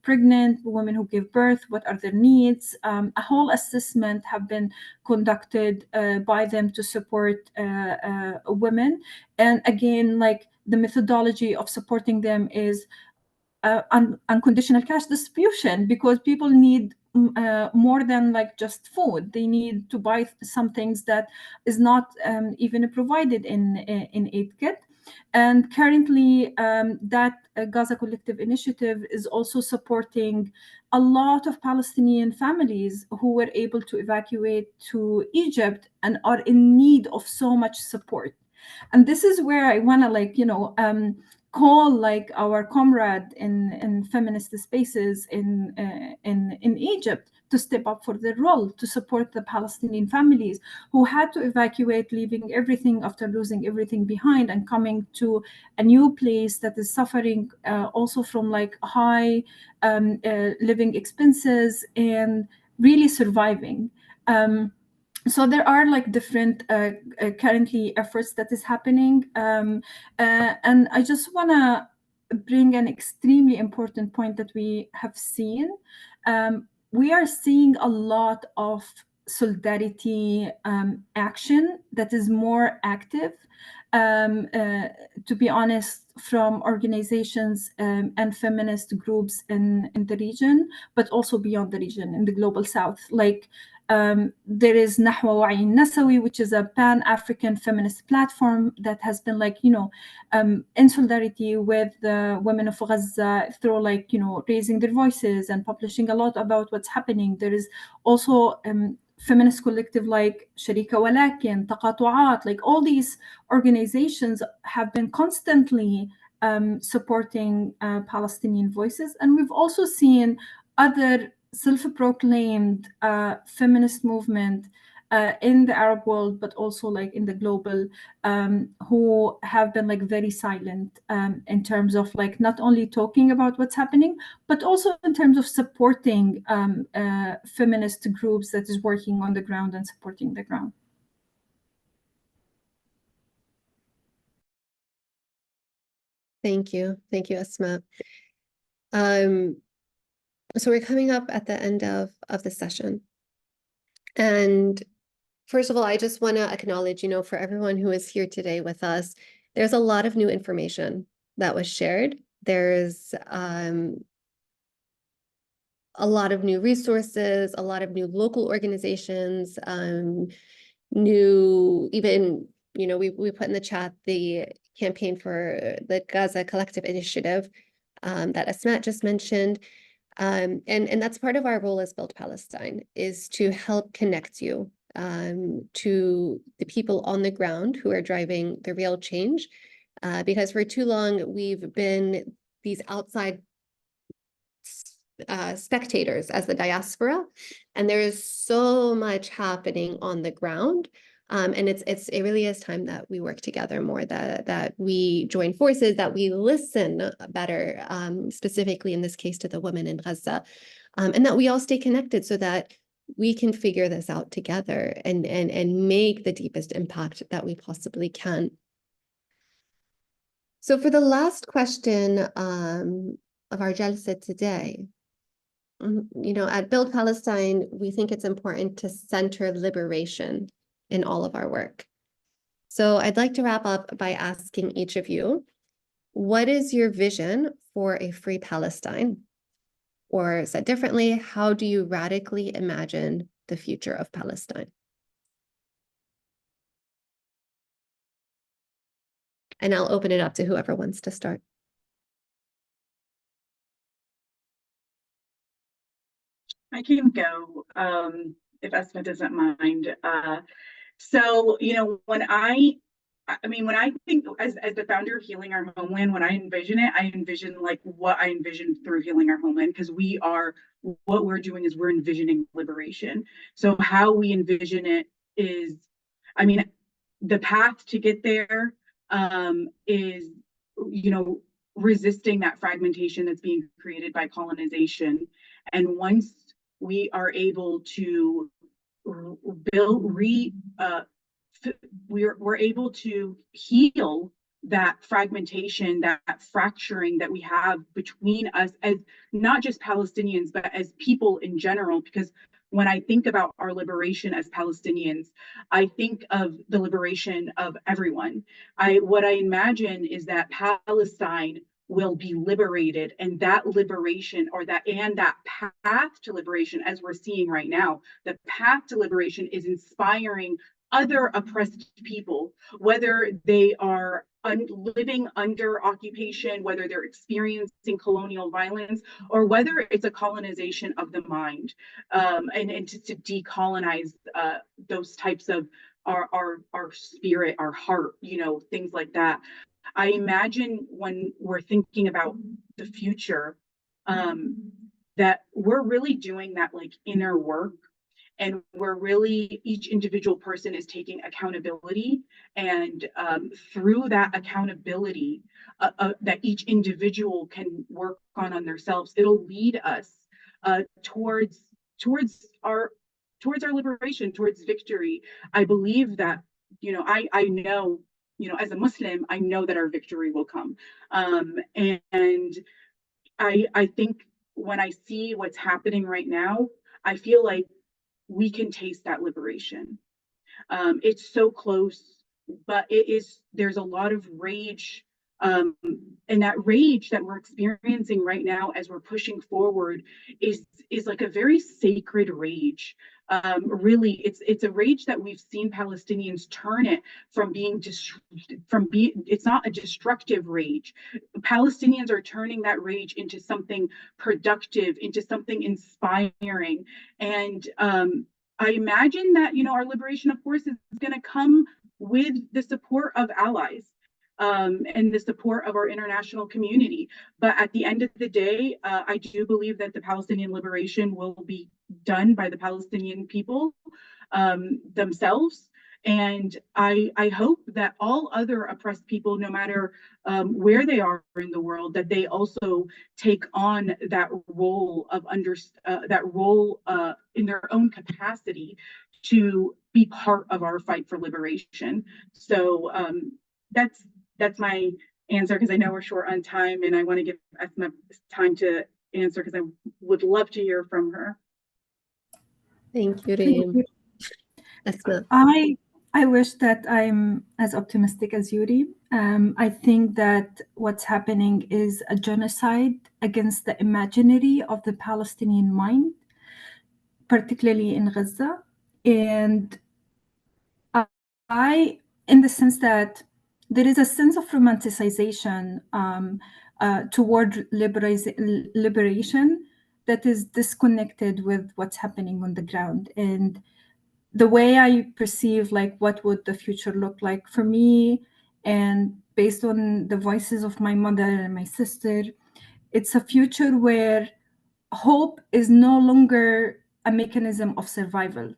pregnant, women who give birth, what are their needs. A whole assessment have been conducted by them to support women. And again, like the methodology of supporting them is unconditional cash distribution, because people need more than like just food. They need to buy some things that is not even provided in aid kit. And currently that Gaza Collective initiative is also supporting a lot of Palestinian families who were able to evacuate to Egypt and are in need of so much support. And this is where I want to like, call like our comrade in feminist spaces in Egypt to step up for their role to support the Palestinian families who had to evacuate, leaving everything after losing everything behind and coming to a new place that is suffering also from like high living expenses and really surviving. So there are like different currently efforts that is happening, and I just want to bring an extremely important point that we have seen. We are seeing a lot of solidarity action that is more active, to be honest, from organizations and feminist groups in the region, but also beyond the region in the global south. Like there is Nahwa Wa'i Nasawi, which is a pan-African feminist platform that has been like, in solidarity with the women of Gaza through like, raising their voices and publishing a lot about what's happening. There is also feminist collective like Sharika Walakin, Taqatu'at, like all these organizations have been constantly supporting Palestinian voices. And we've also seen other self-proclaimed feminist movement in the Arab world, but also like in the global, who have been like very silent in terms of like not only talking about what's happening, but also in terms of supporting feminist groups that is working on the ground and supporting the ground. Thank you, Asma. So we're coming up at the end of the session, and first of all, I just want to acknowledge, for everyone who is here today with us, there's a lot of new information that was shared. There's a lot of new resources, a lot of new local organizations, new, even, we put in the chat the campaign for the Gaza Collective Initiative that Asmat just mentioned. And that's part of our role as Build Palestine, is to help connect you to the people on the ground who are driving the real change. Because for too long, we've been these outside spectators as the diaspora, and there is so much happening on the ground. And it really is time that we work together more, that we join forces, that we listen better, specifically in this case to the women in Gaza, and that we all stay connected so that we can figure this out together and make the deepest impact that we possibly can. So for the last question of our Jalsa today, at Build Palestine, we think it's important to center liberation in all of our work. So I'd like to wrap up by asking each of you, what is your vision for a free Palestine? Or said differently, how do you radically imagine the future of Palestine? And I'll open it up to whoever wants to start. I can go if Esma doesn't mind. So, when I think as the founder of Healing Our Homeland, when I envision it, I envision like what I envisioned through Healing Our Homeland, because what we're doing is we're envisioning liberation. So how we envision it is, the path to get there is, resisting that fragmentation that's being created by colonization. And once we are able to we're able to heal that fragmentation, that fracturing that we have between us as not just Palestinians, but as people in general. Because when I think about our liberation as Palestinians, I think of the liberation of everyone. What I imagine is that Palestine will be liberated, and that liberation, and that path to liberation, as we're seeing right now, the path to liberation is inspiring other oppressed people, whether they are living under occupation, whether they're experiencing colonial violence, or whether it's a colonization of the mind, and to decolonize those types of our spirit, our heart, things like that. I imagine when we're thinking about the future, that we're really doing that like inner work, and we're really, each individual person is taking accountability, and through that accountability that each individual can work on themselves, it'll lead us towards our liberation, towards victory. I believe that, I know, as a Muslim, I know that our victory will come. And I think when I see what's happening right now, I feel like we can taste that liberation. It's so close, but there's a lot of rage. And that rage that we're experiencing right now as we're pushing forward is like a very sacred rage. Really, it's a rage that we've seen Palestinians turn it it's not a destructive rage. Palestinians are turning that rage into something productive, into something inspiring. And I imagine that, our liberation, of course, is going to come with the support of allies. and the support of our international community. But at the end of the day, I do believe that the Palestinian liberation will be done by the Palestinian people themselves. And I hope that all other oppressed people, no matter where they are in the world, that they also take on that role of in their own capacity to be part of our fight for liberation. So that's my answer, because I know we're short on time, and I want to give Esma time to answer because I would love to hear from her. Thank you, Thank Reem. you. Esma. I wish that I'm as optimistic as Yuri. I think that what's happening is a genocide against the imaginary of the Palestinian mind, particularly in Gaza. And in the sense that there is a sense of romanticization toward liberation that is disconnected with what's happening on the ground. And the way I perceive, like, what would the future look like for me, and based on the voices of my mother and my sister, it's a future where hope is no longer a mechanism of survival,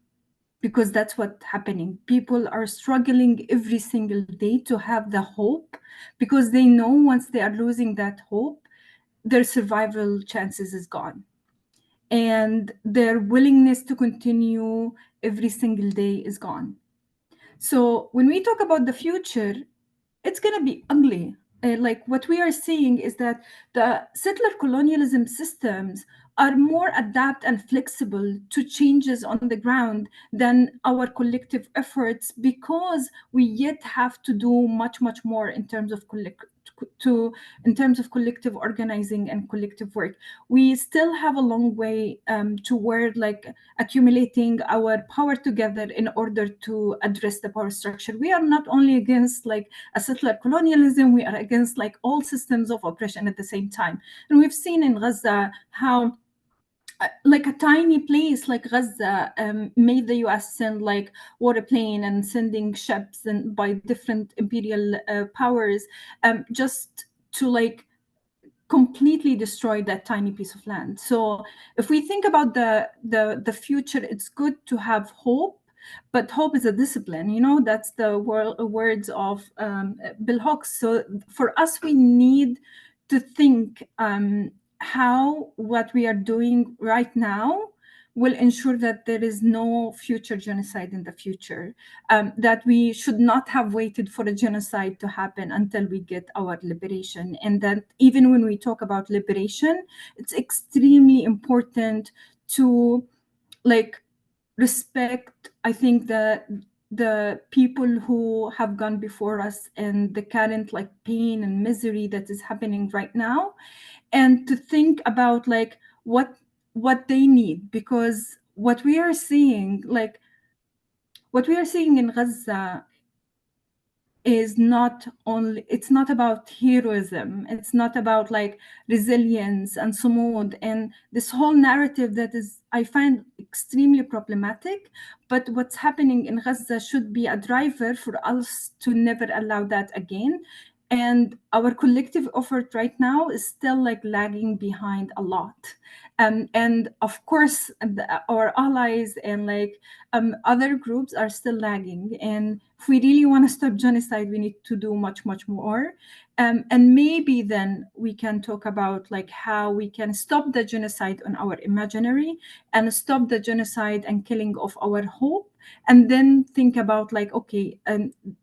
because that's what's happening. People are struggling every single day to have the hope, because they know once they are losing that hope, their survival chances is gone. And their willingness to continue every single day is gone. So when we talk about the future, it's going to be ugly. Like, what we are seeing is that the settler colonialism systems are more adapt and flexible to changes on the ground than our collective efforts, because we yet have to do much more in terms of collective organizing and collective work. We still have a long way toward, like, accumulating our power together in order to address the power structure. We are not only against, like, a settler colonialism, we are against, like, all systems of oppression at the same time. And we've seen in Gaza how like a tiny place like Gaza made the US send, like, warplane and sending ships and by different imperial powers just to, like, completely destroy that tiny piece of land. So if we think about the future, it's good to have hope, but hope is a discipline. That's the words of Bill Hawkes. So for us, we need to think how what we are doing right now will ensure that there is no future genocide in the future, that we should not have waited for a genocide to happen until we get our liberation. And that even when we talk about liberation, it's extremely important to, like, respect, I think, the people who have gone before us and the current, like, pain and misery that is happening right now, and to think about, like, what they need, because what we are seeing in Gaza is not only, it's not about heroism, it's not about, like, resilience and sumud and this whole narrative that is, I find, extremely problematic. But what's happening in Gaza should be a driver for us to never allow that again. And our collective effort right now is still, like, lagging behind a lot. And of course, our allies and, like, other groups are still lagging. And if we really want to stop genocide, we need to do much more. And maybe then we can talk about, like, how we can stop the genocide on our imaginary and stop the genocide and killing of our hope. And then think about, like, okay,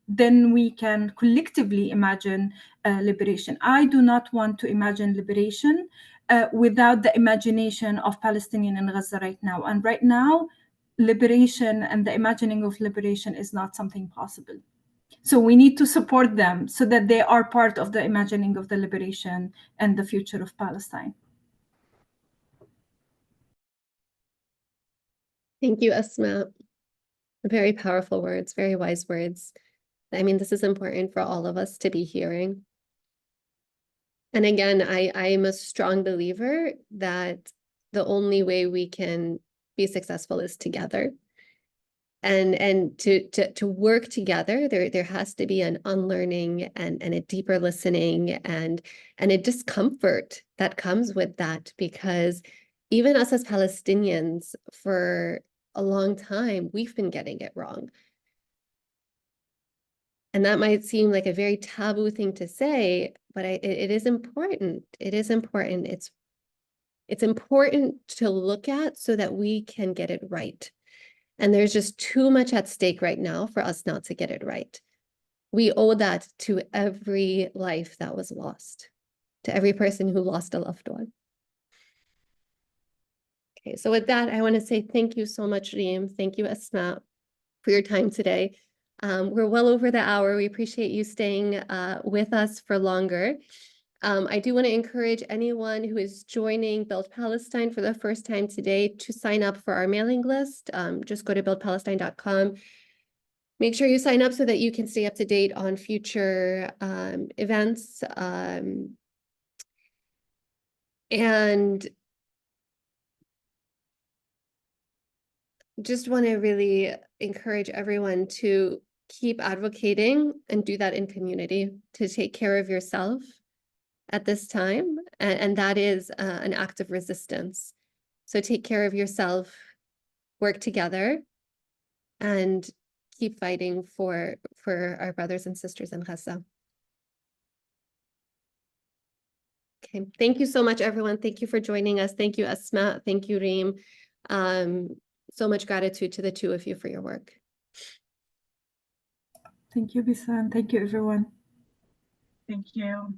then we can collectively imagine liberation. I do not want to imagine liberation without the imagination of Palestinian in Gaza right now. And right now, liberation and the imagining of liberation is not something possible. So we need to support them so that they are part of the imagining of the liberation and the future of Palestine. Thank you, Esma. Very powerful words, very wise words. I mean, this is important for all of us to be hearing. And again, I am a strong believer that the only way we can be successful is together. and to work together, there has to be an unlearning and a deeper listening and a discomfort that comes with that, because even us as Palestinians, for a long time, we've been getting it wrong. And that might seem like a very taboo thing to say, but it is important. It is important. It's important to look at so that we can get it right. And there's just too much at stake right now for us not to get it right. We owe that to every life that was lost, to every person who lost a loved one. Okay, so with that, I want to say thank you so much, Reem. Thank you, Asma, for your time today. We're well over the hour. We appreciate you staying with us for longer. I do want to encourage anyone who is joining Build Palestine for the first time today to sign up for our mailing list. Just go to buildpalestine.com. Make sure you sign up so that you can stay up to date on future events. And just want to really encourage everyone to keep advocating and do that in community, to take care of yourself at this time, and that is an act of resistance. So take care of yourself, work together, and keep fighting for our brothers and sisters in Gaza. Okay, thank you so much, everyone. Thank you for joining us. Thank you, Asma. Thank you, Reem. So much gratitude to the two of you for your work. Thank you, Bisan. Thank you, everyone. Thank you.